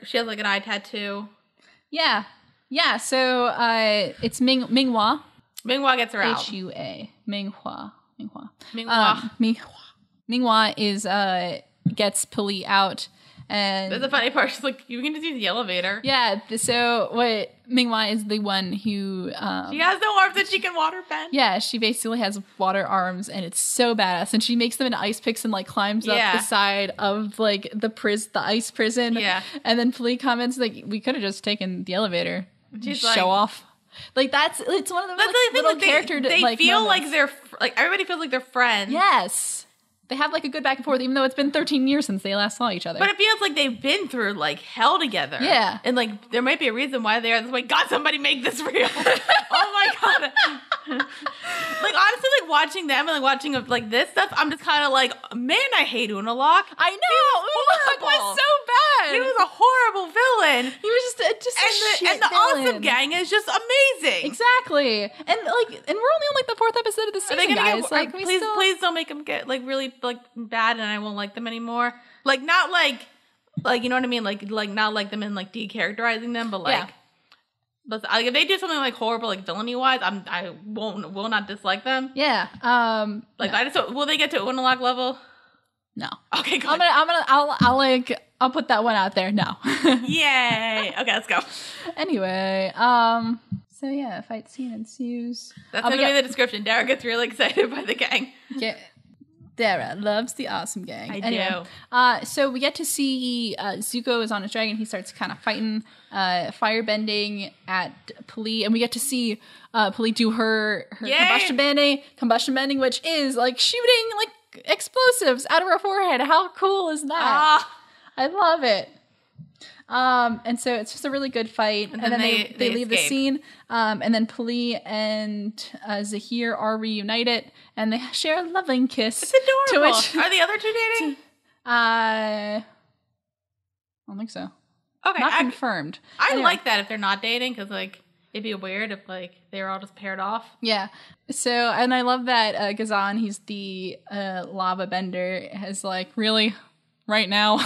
she has like an eye tattoo. Yeah. Yeah. So it's ming-hua. Ming-hua gets her out. H-U-A. Ming-hua. Ming-hua. Ming-hua is gets Pili out, and there's a funny part. She's like, "You can just use the elevator." Yeah. So what Ming-hua is the one who she has no arms that she can water bend. Yeah, she basically has water arms, and it's so badass. And she makes them into ice picks and like climbs up the side of like the ice prison. Yeah. And then Pili comments like, "We could have just taken the elevator." She's like, show off. Like it's one of those little character. They feel moments. like they're like everybody feels like they're friends. Yes, they have like a good back and forth, even though it's been 13 years since they last saw each other. But it feels like they've been through like hell together. Yeah, and like there might be a reason why they are this way. God, somebody make this real. Oh my god. Like honestly, like watching them and like watching like this stuff, I'm just kind of like, man, I hate Unalaq. I know. Unalaq was so bad. He was a horrible villain. He was just and the Awesome Gang is just amazing. Exactly. And we're only on like the 4th episode of the season, guys. Please don't make them get like really like bad, and I won't like them anymore. Like not like you know what I mean? Like not like them and like decharacterizing them, but like. Yeah. But if they do something like horrible, like villainy wise, I will not dislike them. Yeah. Will they get to Unalaq level? No. Okay, good. I'll put that one out there. No. Yay. Okay, let's go. Anyway, so yeah, fight scene ensues. That's gonna be the description. Dara gets really excited by the gang. Yeah. Dara loves the Awesome Gang. I do. So we get to see Zuko is on his dragon. He starts kind of fighting, firebending at Pili, and we get to see Pili do her combustion bending, which is like shooting like explosives out of her forehead. How cool is that? I love it. And so it's just a really good fight. And then they leave the scene. And then Pili and Zahir are reunited, and they share a loving kiss. It's adorable. Are the other two dating? I don't think so. Okay. Not confirmed. I like that if they're not dating, because like it'd be weird if like they were all just paired off. Yeah. So, and I love that Ghazan, he's the lava bender, is like, really? Right now?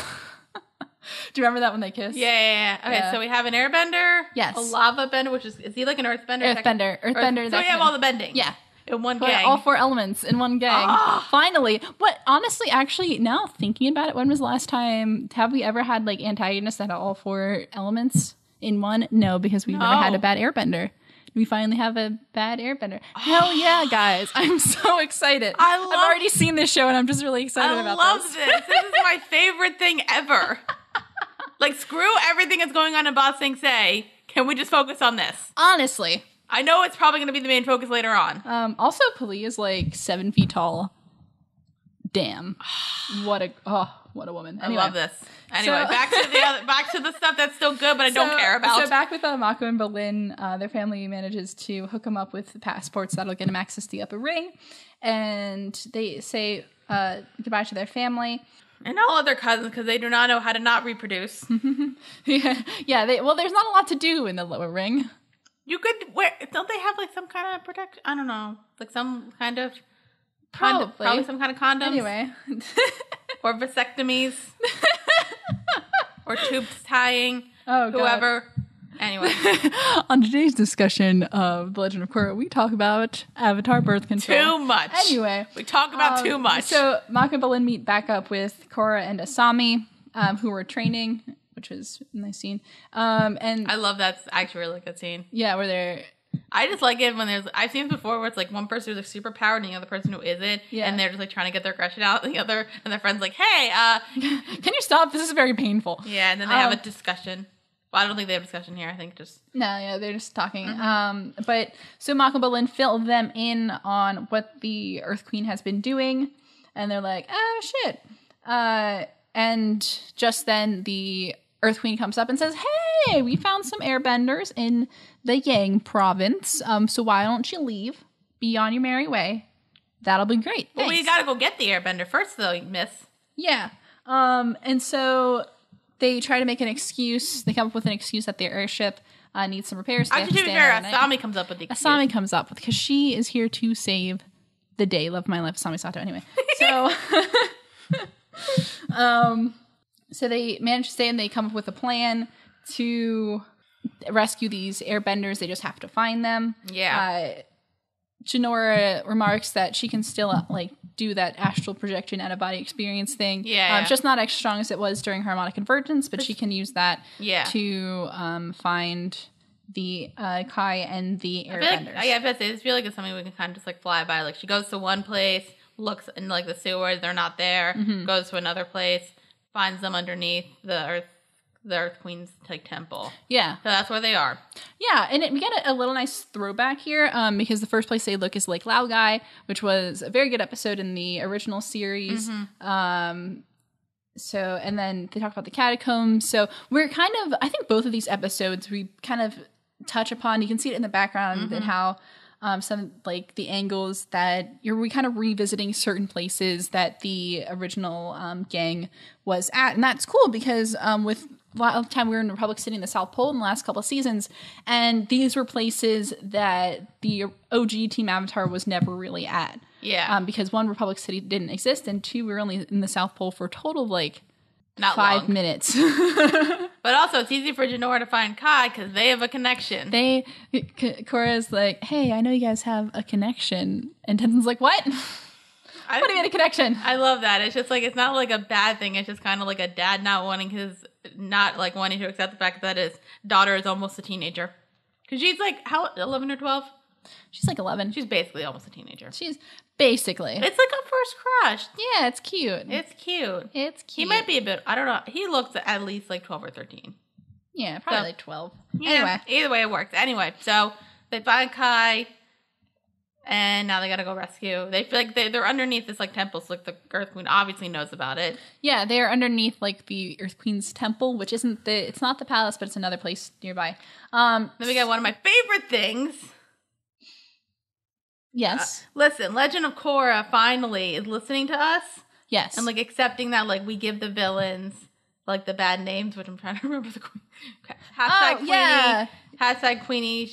Do you remember that when they kissed? Yeah. Okay, so we have an airbender. Yes. A lava bender, which is he like an earthbender? Earthbender. So we have all the bending. Yeah. In one gang. All 4 elements in one gang. Oh. Finally. But honestly, actually, now thinking about it, when was the last time, have we ever had like antagonists that had all 4 elements in one? No, because we've never had a bad airbender. We finally have a bad airbender. Hell yeah, guys. I'm so excited. I've already seen this show and I'm just really excited about this. I love this. This is my favorite thing ever. Like, screw everything that's going on in Ba Sing Se. Can we just focus on this? Honestly. I know it's probably going to be the main focus later on. Also, Pali is like 7 feet tall. Damn. What a woman. Anyway. I love this. Anyway, back to the stuff that's still good, but I don't care about. So back with Mako and Bolin, their family manages to hook them up with passports that'll get them access to the upper ring, and they say goodbye to their family. And all of their cousins, because they do not know how to not reproduce. yeah. There's not a lot to do in the lower ring. You could don't they have like some kind of protection? I don't know, like some kind of probably some kind of condoms. Anyway, or vasectomies, or tubes tying. Oh, whoever. God. Anyway, on today's discussion of The Legend of Korra, we talk about Avatar birth control. Too much. Anyway, we talk about too much. So Mako and Bolin meet back up with Korra and Asami, who were training, which was a nice scene. And I love that. It's actually a really good scene. Yeah, where they're. I just like it when I've seen this before where it's like one person who's like superpowered and the other person who isn't, and they're just like trying to get their aggression out, and their friend's like, "Hey, can you stop? This is very painful." Yeah, and then they have a discussion. Well, I don't think they have a discussion here. I think just they're just talking. But so Mako and Bolin fill them in on what the Earth Queen has been doing, and they're like, "Oh shit!" And just then the Earth Queen comes up and says, "Hey, we found some airbenders in the Yang province. So why don't you leave? Be on your merry way. That'll be great." Well, we gotta go get the airbender first, though, miss. Yeah. And so they try to make an excuse. They come up with an excuse that their airship needs some repairs. Actually, to be fair, Asami comes up with the excuse. Asami comes up with, because she is here to save the day. Love my life, Asami Sato. Anyway, so so they manage to stay and they come up with a plan to rescue these airbenders. They just have to find them. Yeah. Jinora remarks that she can still do that astral projection out of body experience thing. Yeah. It's just not as strong as it was during harmonic convergence, but she can use that to find the Kai and the airbenders. I feel like it's something we can kind of just like fly by. Like, she goes to one place, looks in like the sewers, they're not there, goes to another place, finds them underneath the Earth Queen's temple. Yeah. So that's where they are. Yeah, and we get a little nice throwback here because the first place they look is Lake Laogai, which was a very good episode in the original series. And then they talk about the catacombs. So we're kind of, I think both of these episodes we kind of touch upon. You can see it in the background and how some the angles that we kind of revisiting certain places that the original gang was at. And that's cool because with a lot of time we were in Republic City in the South Pole in the last couple of seasons, and these were places that the OG Team Avatar was never really at. Yeah. Because one, Republic City didn't exist, and two, we were only in the South Pole for a total of not 5 long. minutes. But also, it's easy for Jinora to find Kai because they have a connection. Korra's like, "Hey, I know you guys have a connection," and Tenzin's like, "What? What do you mean a connection?" I love that. It's just it's not like a bad thing. It's just kind of like a dad not wanting to accept the fact that his daughter is almost a teenager. Because she's how, 11 or 12? She's 11. She's basically almost a teenager. She's basically. It's like a first crush. Yeah, it's cute. It's cute. He might be a bit, I don't know. He looks at least 12 or 13. Yeah, probably 12. Yeah, anyway. Either way, it works. Anyway, so they find Kai, and now they gotta go rescue. They feel like they're underneath this temple, so the Earth Queen obviously knows about it. Yeah, they're underneath the Earth Queen's temple, which it's not the palace, but it's another place nearby. Then we got one of my favorite things. Yes. Listen, Legend of Korra finally is listening to us. Yes. And accepting that we give the villains the bad names, which I'm trying to remember the queen. Hashtag Queenie. Yeah. Hashtag Queenie.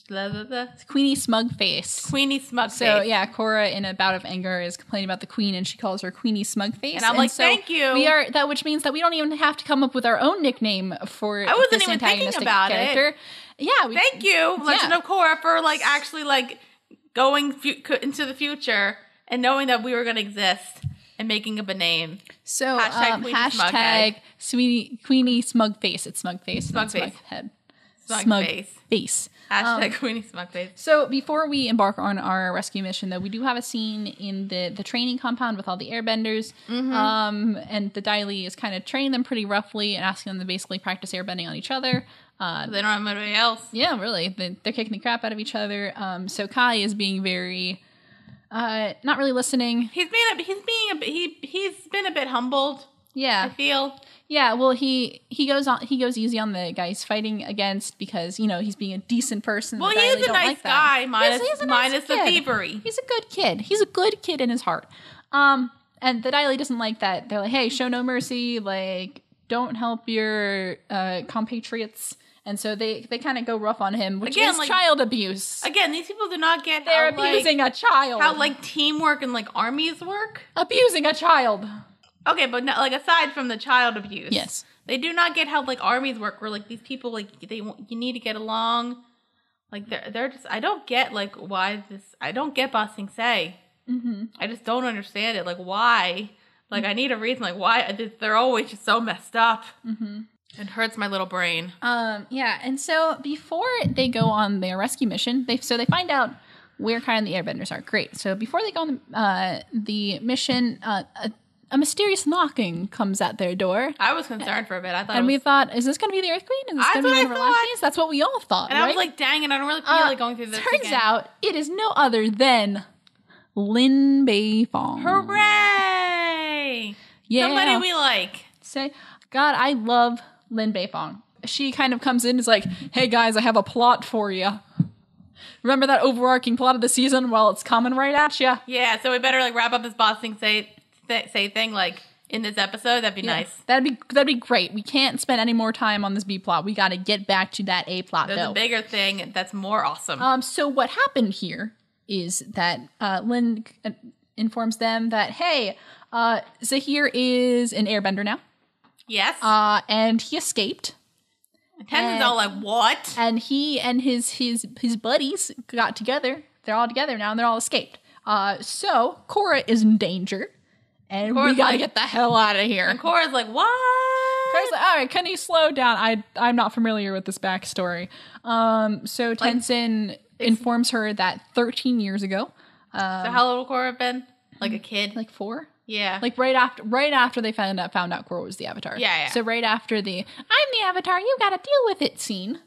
Queenie Smugface. Queenie Smugface. So yeah, Korra in a bout of anger is complaining about the queen, and she calls her Queenie Smugface. And I'm thank you. Which means that we don't even have to come up with our own nickname for I wasn't this even thinking about character. Yeah. Thank you, Legend of Korra, for actually going into the future and knowing that we were going to exist and making up a name. So hashtag Queenie Smugface. It's Smugface. Smughead. smug face. Hashtag Queenie smug face. So before we embark on our rescue mission, though, we do have a scene in the training compound with all the airbenders. And the Daily is kind of training them pretty roughly and asking them to basically practice airbending on each other. They don't have anybody else. Yeah, really. They're kicking the crap out of each other. So Kai is being very... not really listening. He's been a bit humbled. Yeah, I feel. Yeah, well, he goes easy on the guy he's fighting against because he's being a decent person. Well, he's a nice guy, minus the thievery. He's a good kid. He's a good kid in his heart. And the Daily doesn't like that. They're like, hey, show no mercy. Like, don't help your compatriots. And so they kind of go rough on him, which is child abuse. Again, these people do not get they're abusing a child. How teamwork and armies work. Abusing a child. Okay, but no, aside from the child abuse, yes, they do not get how armies work. Where these people you need to get along. They're just I don't get why this. I don't get Ba Sing Se. I just don't understand it. Why? I need a reason. Why they're always just so messed up. It hurts my little brain. Yeah, and so before they go on their rescue mission, they find out where Kai and the airbenders are. Great. So before they go on the mission, a mysterious knocking comes at their door. I was concerned for a bit. We thought, is this going to be the Earth Queen? Is this going to be one of her lackeys? That's what we all thought, and right? I was like, dang it, I don't really feel like going through this Turns out, it is no other than Lin Beifong. Hooray! Yeah. Somebody we like. God, I love Lin Beifong. She kind of comes in and is like, hey guys, I have a plot for you. Remember that overarching plot of the season? Well, it's coming right at you. Yeah, so we better wrap up this Ba Sing Se thing in this episode. That'd be nice. That'd be great. We can't spend any more time on this B plot. We got to get back to that A plot. There's a bigger thing that's more awesome. So what happened here is that Lin informs them that hey, Zahir is an airbender now. Yes. And he escaped. Tenzin's all what? And he and his buddies got together. They're all together now, and they're all escaped. So Korra is in danger. And Korra's we gotta get the hell out of here. And Korra's like, what? Korra's like, all right, can you slow down? I'm not familiar with this backstory. So Tenzin informs her that 13 years ago. So how old would Korra have been? A kid? 4? Yeah. Right after they found out Korra was the Avatar. Yeah. So right after the, I'm the Avatar, you gotta deal with it scene.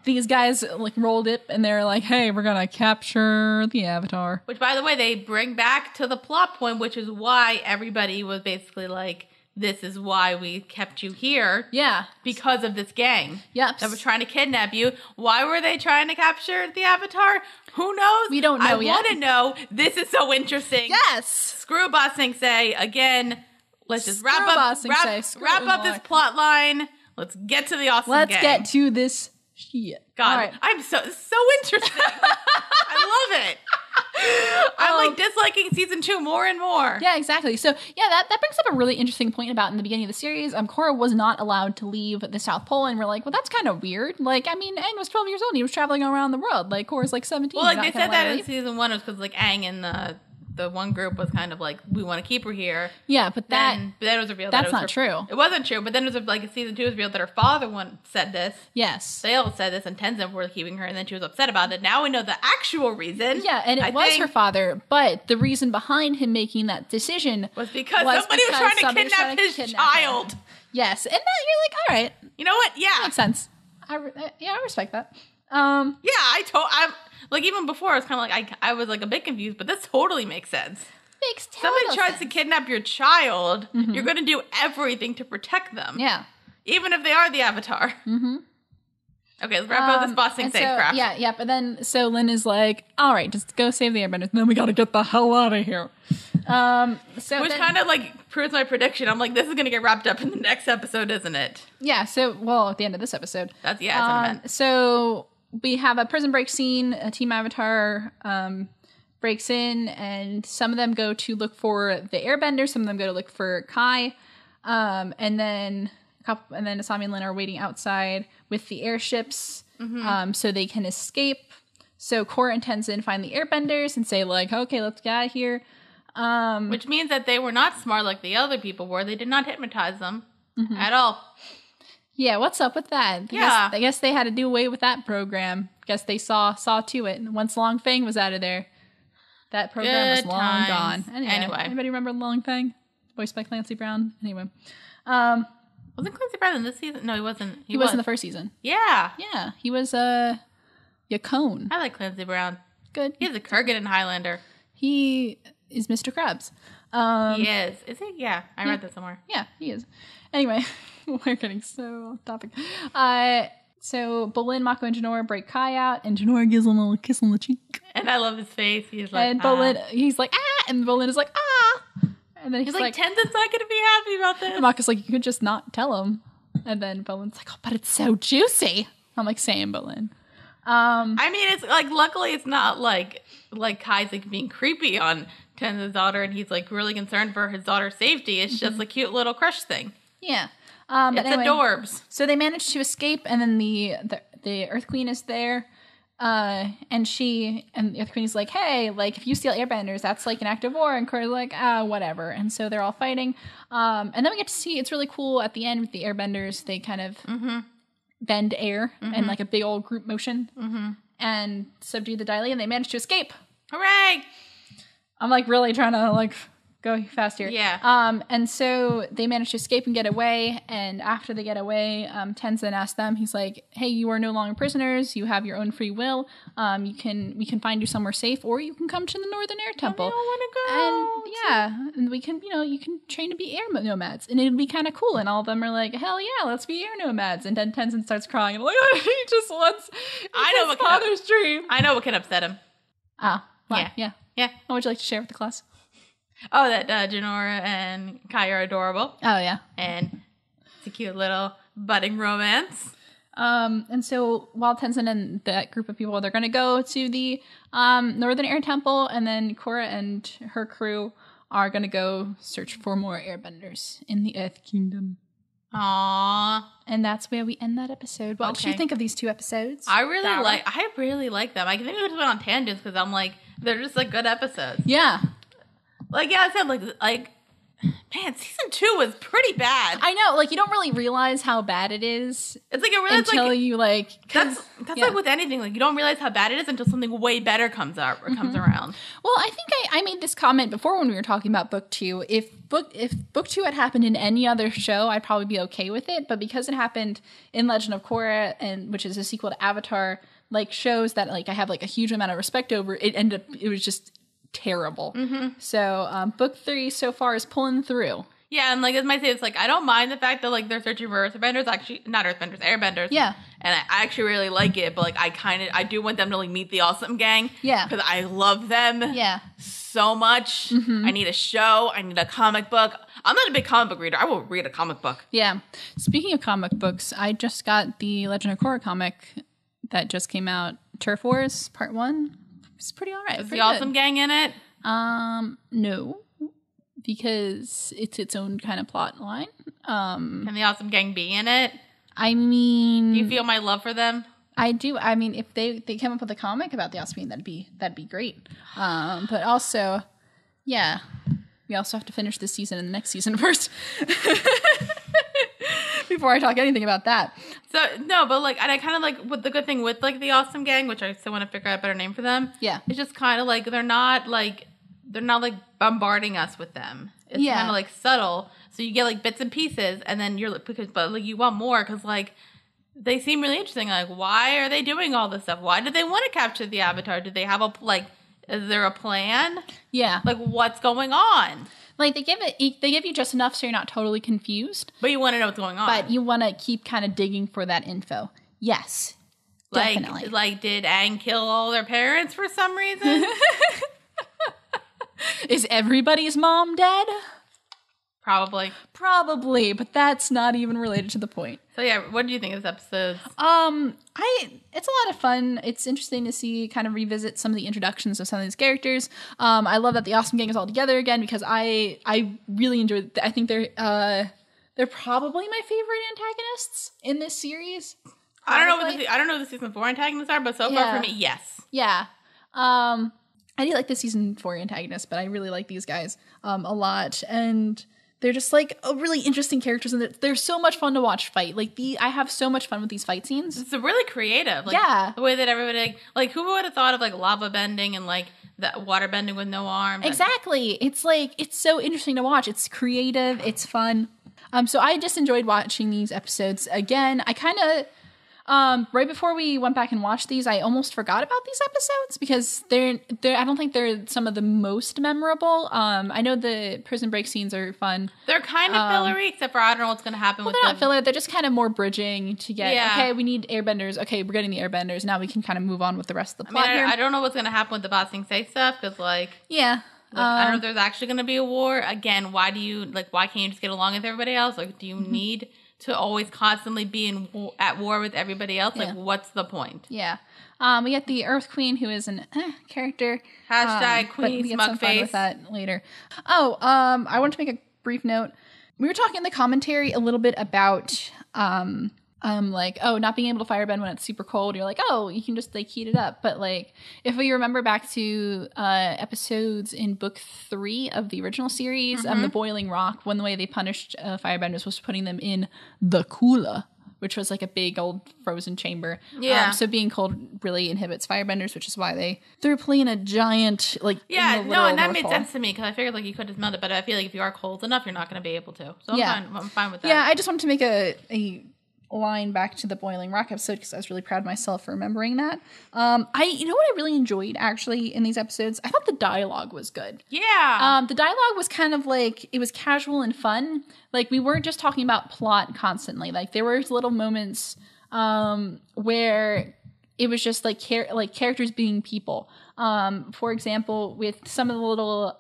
These guys rolled it and they're like, hey, we're gonna capture the Avatar. Which, by the way, they bring back to the plot point, which is why everybody was basically like, this is why we kept you here. Yeah. Because of this gang. Yep. That was trying to kidnap you. Why were they trying to capture the Avatar? Who knows? We don't know yet. I want to know. This is so interesting. Yes. Screw Ba Sing Se. Again, let's just wrap up this plot line. Let's get to the awesome gang. Let's get to this shit. God, right. I'm so interesting. I love it. I'm disliking season 2 more and more. Yeah, exactly. So yeah, that brings up a really interesting point about in the beginning of the series. Korra was not allowed to leave the South Pole, and we're like, well, that's kind of weird. Aang was 12 years old and he was traveling around the world. Korra's 17. Well, they said that in season 1 was because Aang and the one group was kind of we want to keep her here. Yeah, but then it was revealed that's not true. It wasn't true, but then it was season 2 was revealed that her father said this. Yes. They all said this, and Tenzin were keeping her, and then she was upset about it. Now we know the actual reason. Yeah, and it was her father, but the reason behind him making that decision was because somebody was trying to kidnap his child. Yes, and then you're like, all right. You know what? Yeah. Makes sense. I respect that. I'm even before I was kind of I was a bit confused, but this totally makes sense. Makes total Somebody tries to kidnap your child, you're going to do everything to protect them. Yeah. Even if they are the Avatar. Mm-hmm. Okay, let's wrap up this Ba Sing Se crap. Yeah, but then, so Lin is like, all right, just go save the airbenders, and then we got to get the hell out of here. Which kind of proves my prediction. I'm like, this is going to get wrapped up in the next episode, isn't it? Yeah, at the end of this episode. That's what I meant. So we have a prison break scene. A Team Avatar breaks in, and some of them go to look for the airbender. Some of them go to look for Kai. And then Asami and Lin are waiting outside with the airships so they can escape. So Korra and Tenzin find the airbenders and say, okay, let's get out of here. Which means that they were not smart like the other people were. They did not hypnotize them at all. Yeah, what's up with that? I guess they had to do away with that program. I guess they saw to it. And once Long Fang was out of there, that program was long gone. Anyway, anybody remember Long Fang? Voiced by Clancy Brown. Anyway. Wasn't Clancy Brown in this season? No, he wasn't. He was in the first season. Yeah. Yeah, he was Yacone. I like Clancy Brown. Good. He's a Kurgan in Highlander. He is Mr. Krabs. He is. Is he? Yeah, I read that somewhere. Yeah, he is. Anyway, we're getting so off topic. So Bolin, Mako, and Jinora break Kai out, and Jinora gives him a little kiss on the cheek. And I love his face. He's like, and Bolin, he's like, ah, and Bolin is like, ah. And then he's like, Tenzin's not going to be happy about this. And Mako's like, you could just not tell him. And then Bolin's like, oh, but it's so juicy. I'm like, same, Bolin. I mean, it's like, luckily it's not like Kai's like being creepy on Tenzin's daughter, and he's like really concerned for his daughter's safety. It's just a cute little crush thing. Yeah. It's anyway, adorbs. So they manage to escape, and then the Earth Queen is there. And the Earth Queen is like, hey, like, if you steal airbenders, that's like an act of war. And Korra's like, whatever. And so they're all fighting. And then we get to see, it's really cool at the end with the airbenders, they kind of bend air and like a big old group motion and subdue the Dai Li, and they manage to escape. Hooray! I'm like really trying to like go fast here. Yeah. And so they manage to escape and get away. And after they get away, Tenzin asks them, he's like, hey, you are no longer prisoners. You have your own free will. We can find you somewhere safe, or you can come to the Northern Air Temple. I don't want to go. And we can, you can train to be air nomads. And it'd be kind of cool. And all of them are like, hell yeah, let's be air nomads. And then Tenzin starts crying. And like, he just wants his father's dream. I know what can upset him. Yeah. What would you like to share with the class? Oh, that Jinora and Kai are adorable. Oh, yeah. And it's a cute little budding romance. And so while Tenzin and that group of people, they're going to go to the Northern Air Temple, and then Korra and her crew are going to go search for more airbenders in the Earth Kingdom. Aww. And that's where we end that episode. What did you think of these 2 episodes? I really like them. I think we just went on tangents because I'm like, they're just like good episodes. Yeah. Like, yeah, I said, like, man, season 2 was pretty bad. I know, like, you don't really realize how bad it is. It's like, it really until you, like... That's like with anything. Like, you don't realize how bad it is until something way better comes out or comes around. Well, I think I made this comment before when we were talking about book 2. If book 2 had happened in any other show, I'd probably be okay with it. But because it happened in Legend of Korra, which is a sequel to Avatar, like, shows that, like, I have, like, a huge amount of respect over, it was just... terrible. So book 3 so far is pulling through. Yeah, and like as I say, it's like I don't mind the fact that like they're searching for earthbenders, actually not earthbenders, airbenders. Yeah, and I actually really like it, but like I do want them to like meet the Awesome Gang. Yeah, because I love them. Yeah, so much. I need a show. I need a comic book. I'm not a big comic book reader. I will read a comic book. Yeah. Speaking of comic books, I just got the Legend of Korra comic that just came out. Turf Wars Part 1. It's pretty alright. Is the Awesome Gang in it? No, because it's its own kind of plot line. Can the Awesome Gang be in it? I mean, do you feel my love for them? I do. I mean, if they came up with a comic about the Awesome Gang, that'd be great. But also, yeah, we also have to finish this season and the next season first. Before I talk anything about that. So, no, but like, and I kind of like, what the good thing with like the Awesome Gang, which I still want to figure out a better name for them. Yeah. It's just kind of like, they're not like bombarding us with them. It's kind of like subtle. So you get like bits and pieces, and then you're like, but like you want more because like, they seem really interesting. Like, why are they doing all this stuff? Why do they want to capture the Avatar? Do they have is there a plan? Yeah. Like, what's going on? Like, they give you just enough so you're not totally confused. But you want to know what's going on. But you want to keep kind of digging for that info. Yes, definitely. Like, did Aang kill all their parents for some reason? Is everybody's mom dead? Probably, but that's not even related to the point. So yeah, what do you think of this episode? It's a lot of fun. It's interesting to see, kind of revisit some of the introductions of some of these characters. I love that the Awesome Gang is all together again because I really enjoyed. I think they're probably my favorite antagonists in this series. I don't know what the season 4 antagonists are, but so far for me, yes. Yeah. I do like the season 4 antagonists, but I really like these guys a lot. And they're just like really interesting characters, and they're so much fun to watch fight. Like I have so much fun with these fight scenes. It's really creative. Like, the way that everybody, like, who would have thought of like lava bending and like the water bending with no arms? Exactly. It's like, it's so interesting to watch. It's creative. It's fun. So I just enjoyed watching these episodes again. I kind of, right before we went back and watched these, I almost forgot about these episodes because they're I don't think they're some of the most memorable. I know the prison break scenes are fun. They're kind of fillery, except for I don't know what's going to happen with them. They're not filler. They're just kind of more bridging to get, okay, we need airbenders. Okay, we're getting the airbenders. Now we can kind of move on with the rest of the plot here. I don't know what's going to happen with the Ba Sing Se stuff because, like... Yeah. I don't know if there's actually going to be a war. Again, why can't you just get along with everybody else? Like, do you need to always constantly be at war with everybody else? Like, what's the point? Yeah. We get the Earth Queen, who is an character. Hashtag Queen Smugface. We get some fun with that later. Oh, I want to make a brief note. We were talking in the commentary a little bit about not being able to firebend when it's super cold. You're like, oh, you can just like heat it up. But like, if we remember back to episodes in book 3 of the original series, the Boiling Rock, one way they punished firebenders was putting them in the cooler, which was like a big old frozen chamber. Yeah. So being cold really inhibits firebenders, which is why they threw Plee in a giant and that made sense to me because I figured like you could just melt it, but I feel like if you are cold enough, you're not going to be able to. So I'm fine with that. Yeah, I just wanted to make a line back to the Boiling Rock episode because I was really proud of myself for remembering that. You know what I really enjoyed actually in these episodes? I thought the dialogue was good. Yeah. The dialogue was kind of like, it was casual and fun. Like we weren't just talking about plot constantly. Like there were little moments where it was just like characters being people. For example, with some of the little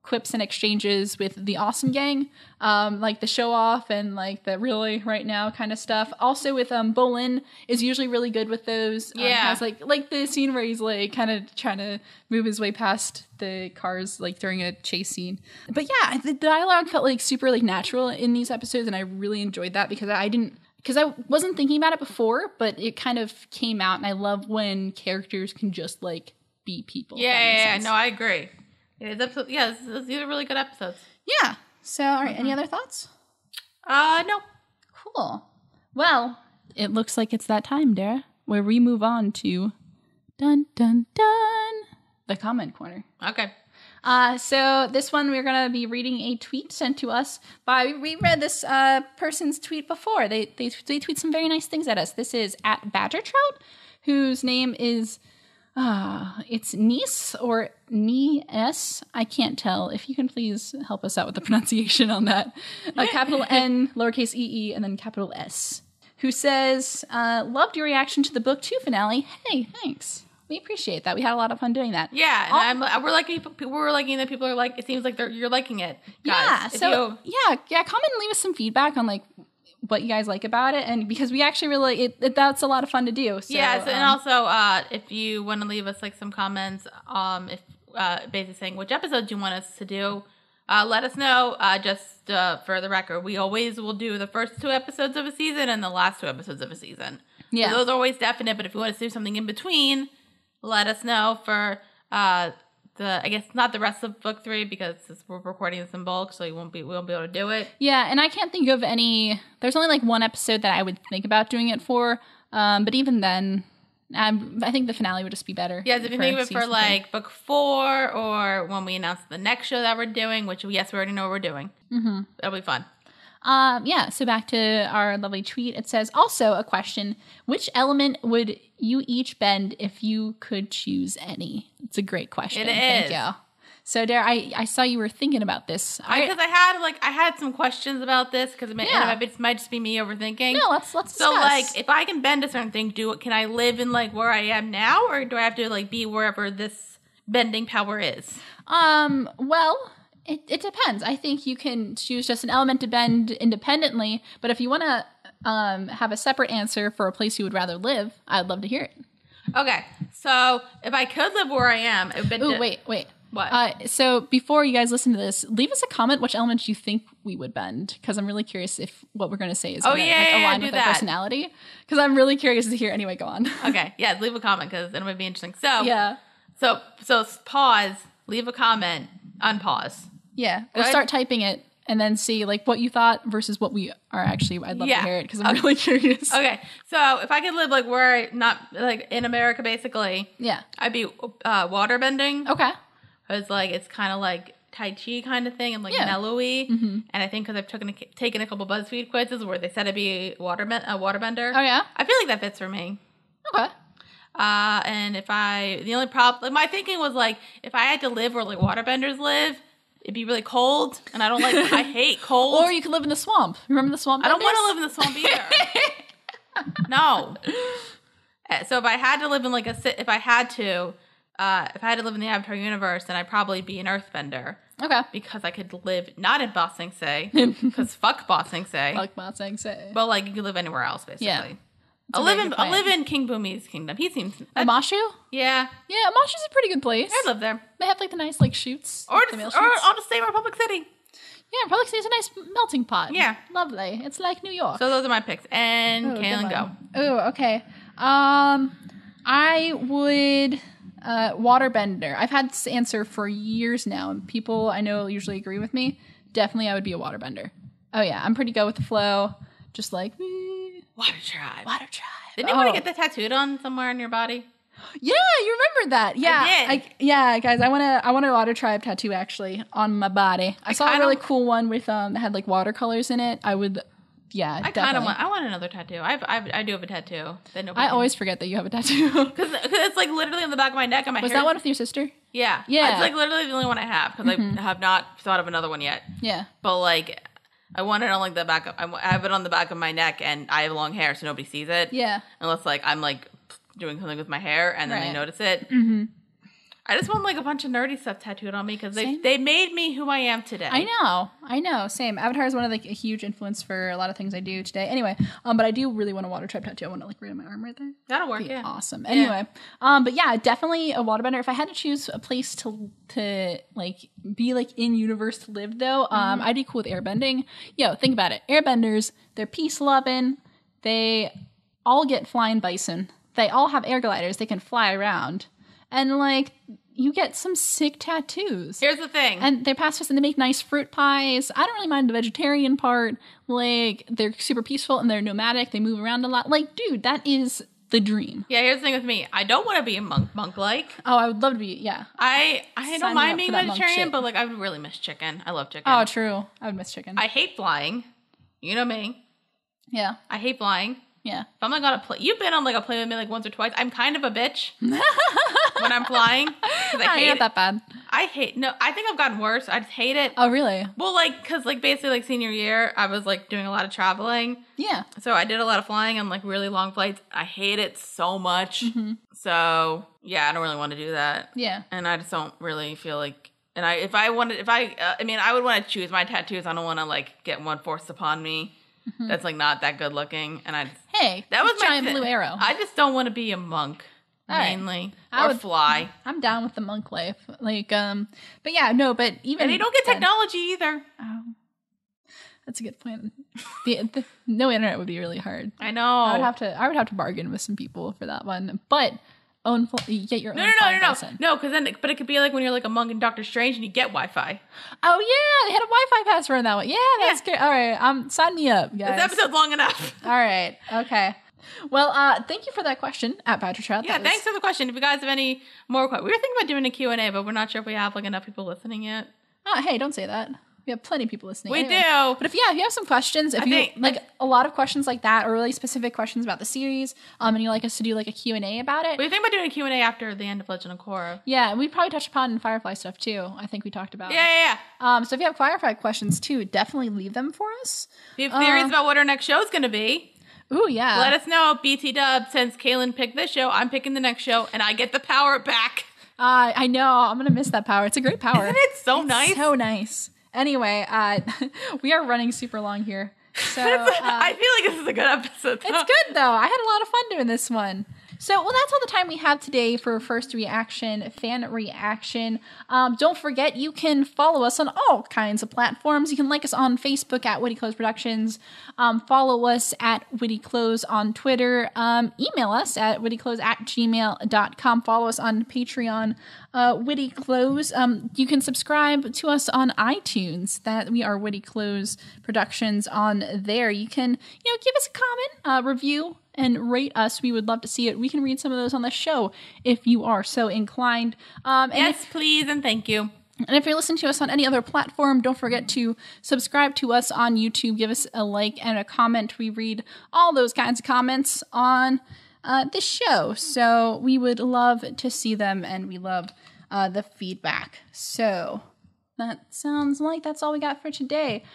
quips and exchanges with the Awesome Gang, like the show off and like the really right now kind of stuff. Also with Bolin is usually really good with those. Has like the scene where he's like kind of trying to move his way past the cars like during a chase scene. But yeah, the dialogue felt like super like natural in these episodes, and I really enjoyed that because I wasn't thinking about it before, but it kind of came out, and I love when characters can just like be people. Yeah. No, I agree. These are really good episodes. Yeah. So, all right. Any other thoughts? No. Cool. Well, it looks like it's that time, Dara, where we move on to dun dun dun the comment corner. Okay. So this one we're gonna be reading a tweet sent to us by. We read this person's tweet before. They tweet some very nice things at us. This is at Badger Trout, whose name is. It's Nice or Ni-S. I can't tell. If you can please help us out with the pronunciation on that. Capital N, lowercase e, and then capital S. Who says, loved your reaction to the book 2 finale. Hey, thanks. We appreciate that. We had a lot of fun doing that. Yeah, and we're liking that people are like, it seems like you're liking it. Guys. Yeah, comment and leave us some feedback on like what you guys like about it, and because we actually really that's a lot of fun to do. So, and also if you want to leave us like some comments, if basically saying which episodes you want us to do, let us know. Just for the record, we always will do the first 2 episodes of a season and the last 2 episodes of a season. Yeah, so those are always definite. But if you want us to do something in between, let us know for I guess not the rest of book 3 because we're recording this in bulk, so we won't be able to do it. Yeah, and I can't think of any. There's only like one episode that I would think about doing it for, but even then, I think the finale would just be better. Yeah, if you think of it for like book 4 or when we announce the next show that we're doing, which we already know what we're doing. Mm-hmm. That'll be fun. So back to our lovely tweet. It says, also a question, which element would you each bend if you could choose any? It's a great question. It is. Thank you. So Dara, I saw you were thinking about this. Because I had some questions about this because it might just be me overthinking. No, let's discuss. So like, if I can bend a certain thing, can I live in like where I am now, or do I have to like be wherever this bending power is? Well, it depends. I think you can choose just an element to bend independently, but if you want to have a separate answer for a place you would rather live, I'd love to hear it. Okay, so if I could live where I am, it would bend. Ooh, wait. What? So before you guys listen to this, leave us a comment which elements you think we would bend, because I'm really curious if what we're going to say is going to align with our personality. Because I'm really curious to hear. Anyway, go on. Okay, yeah, leave a comment because then it would be interesting. So yeah, so pause, leave a comment, unpause. Yeah, or start typing it and then see like what you thought versus what we are actually. I'd love to hear it because I'm really curious. Okay, so if I could live like where not like in America, basically, I'd be water bending. Okay, because like it's kind of like Tai Chi kind of thing and like mellowy, and I think because I've taken a couple BuzzFeed quizzes where they said I'd be a waterbender. Oh yeah, I feel like that fits for me. Okay. And the only problem, like my thinking was like, if I had to live where like waterbenders live, it'd be really cold, and I don't like. I hate cold. Or you could live in the swamp. Remember the swamp? I don't want to live in the swamp either. No. So if I had to live in like if I had to live in the Avatar universe, then I'd probably be an Earthbender. Okay. Because I could live not in Ba Sing Se, because fuck Ba Sing Se. Fuck Ba Sing Se. But like you could live anywhere else, basically. Yeah. I'll live in King Boomy's kingdom. He seems Amashu? Yeah. Yeah, Amashu's a pretty good place. I'd live there. They have like the nice like shoots. Or I'll just stay in Republic City. Yeah, Republic City's a nice melting pot. Yeah. Lovely. It's like New York. So those are my picks. And Cailin, go. Oh, okay. I would waterbender. I've had this answer for years now, and people I know usually agree with me. Definitely I would be a waterbender. Oh yeah, I'm pretty go with the flow. Just like Water tribe. Didn't you want to get that tattooed on somewhere on your body? Yeah, you remember that. Yeah. I did. Yeah, guys, I want a water tribe tattoo actually on my body. I saw a really cool one with that had like watercolors in it. I would I want another tattoo. I do have a tattoo. I always forget that you have a tattoo. Because it's like literally on the back of my neck and my hair. Was that one with your sister? Yeah. Yeah. It's like literally the only one I have because I have not thought of another one yet. Yeah. But like I want it on like the back I have it on the back of my neck, and I have long hair so nobody sees it. Yeah. Unless like I'm like doing something with my hair and then they notice it. Mm-hmm. I just want like a bunch of nerdy stuff tattooed on me because they made me who I am today. I know. Same. Avatar is one of like a huge influence for a lot of things I do today. Anyway, but I do really want a water tribe tattoo. I want to like right on my arm right there. That'll work. Yeah. Awesome. Anyway, but yeah, definitely a waterbender. If I had to choose a place to like be like in universe to live though, I'd be cool with airbending. Yo, think about it. Airbenders, they're peace loving. They all get flying bison. They all have air gliders. They can fly around. And, like, you get some sick tattoos. Here's the thing. And they're pacifist and they make nice fruit pies. I don't really mind the vegetarian part. Like, they're super peaceful and they're nomadic. They move around a lot. Like, dude, that is the dream. Yeah, here's the thing with me. I don't want to be a monk-like. Oh, I would love to be, yeah. I don't mind being vegetarian, but, like, I would really miss chicken. I love chicken. Oh, true. I would miss chicken. I hate flying. You know me. Yeah. I hate flying. Yeah. If I'm like on a plane, you've been on like a plane with me like once or twice. I'm kind of a bitch when I'm flying. I hate not that bad. I think I've gotten worse. I just hate it. Oh, really? Well, like, cause like basically like senior year, I was like doing a lot of traveling. Yeah. So I did a lot of flying on like really long flights. I hate it so much. Mm-hmm. So yeah, I don't really want to do that. Yeah. And I just don't really feel like. And I would want to choose my tattoos. I don't want to like get one forced upon me. Mm-hmm. That's like not that good looking, and that was my giant blue arrow. I just don't want to be a monk mainly, right. or fly. I'm down with the monk life, like but yeah, no, but even and they don't get technology either. Oh, that's a good point. the no internet would be really hard. I know. I would have to bargain with some people for that one, but. Get your own. No, because then, but it could be like when you're like a monk in Doctor Strange and you get Wi-Fi. Oh yeah, they had a Wi-Fi password in that one. Yeah, that's good. All right, sign me up, guys. This episode's long enough. All right, okay. Well, thank you for that question at Patrick Trout. Yeah, thanks for the question. If you guys have any more questions, we were thinking about doing a Q&A, but we're not sure if we have like enough people listening yet. Oh, hey, don't say that. We have plenty of people listening. We do. But if you have some questions, a lot of questions like that, or really specific questions about the series, and you like us to do like a Q&A about it. We think about doing a Q&A after the end of Legend of Korra. Yeah, we probably touched upon Firefly stuff too. I think we talked about. Yeah. So if you have Firefly questions too, definitely leave them for us. If you have theories about what our next show is going to be. Ooh, yeah. Let us know. BT Dub, since Cailin picked this show, I'm picking the next show, and I get the power back. I know. I'm going to miss that power. It's a great power. Isn't it so nice? So nice. Anyway, we are running super long here. So I feel like this is a good episode, though. It's good, though. I had a lot of fun doing this one. So, well, that's all the time we have today for First Reaction, Fan Reaction. Don't forget, you can follow us on all kinds of platforms. You can like us on Facebook at Witty Close Productions. Follow us at Witty Close on Twitter. Email us at wittyclose@gmail.com. Follow us on Patreon, Witty Close. You can subscribe to us on iTunes. That we are Witty Close Productions on there. You can, give us a comment, review, and rate us. We would love to see it. We can read some of those on the show if you are so inclined. Yes, please, and thank you. And if you're listening to us on any other platform, don't forget to subscribe to us on YouTube. Give us a like and a comment. We read all those kinds of comments on this show. So we would love to see them, and we love the feedback. So that sounds like that's all we got for today.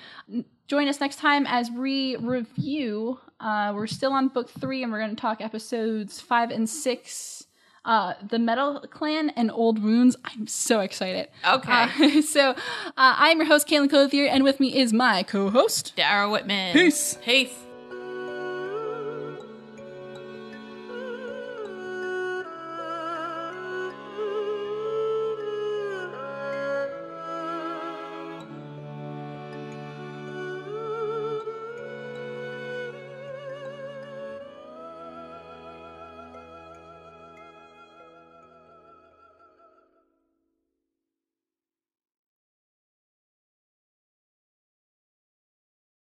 Join us next time as we review. We're still on book 3, and we're going to talk episodes 5 and 6. The Metal Clan and Old Wounds. I'm so excited. Okay. So I'm your host, Cailin Clothier, and with me is my co-host, Dara Whitman. Peace. Peace.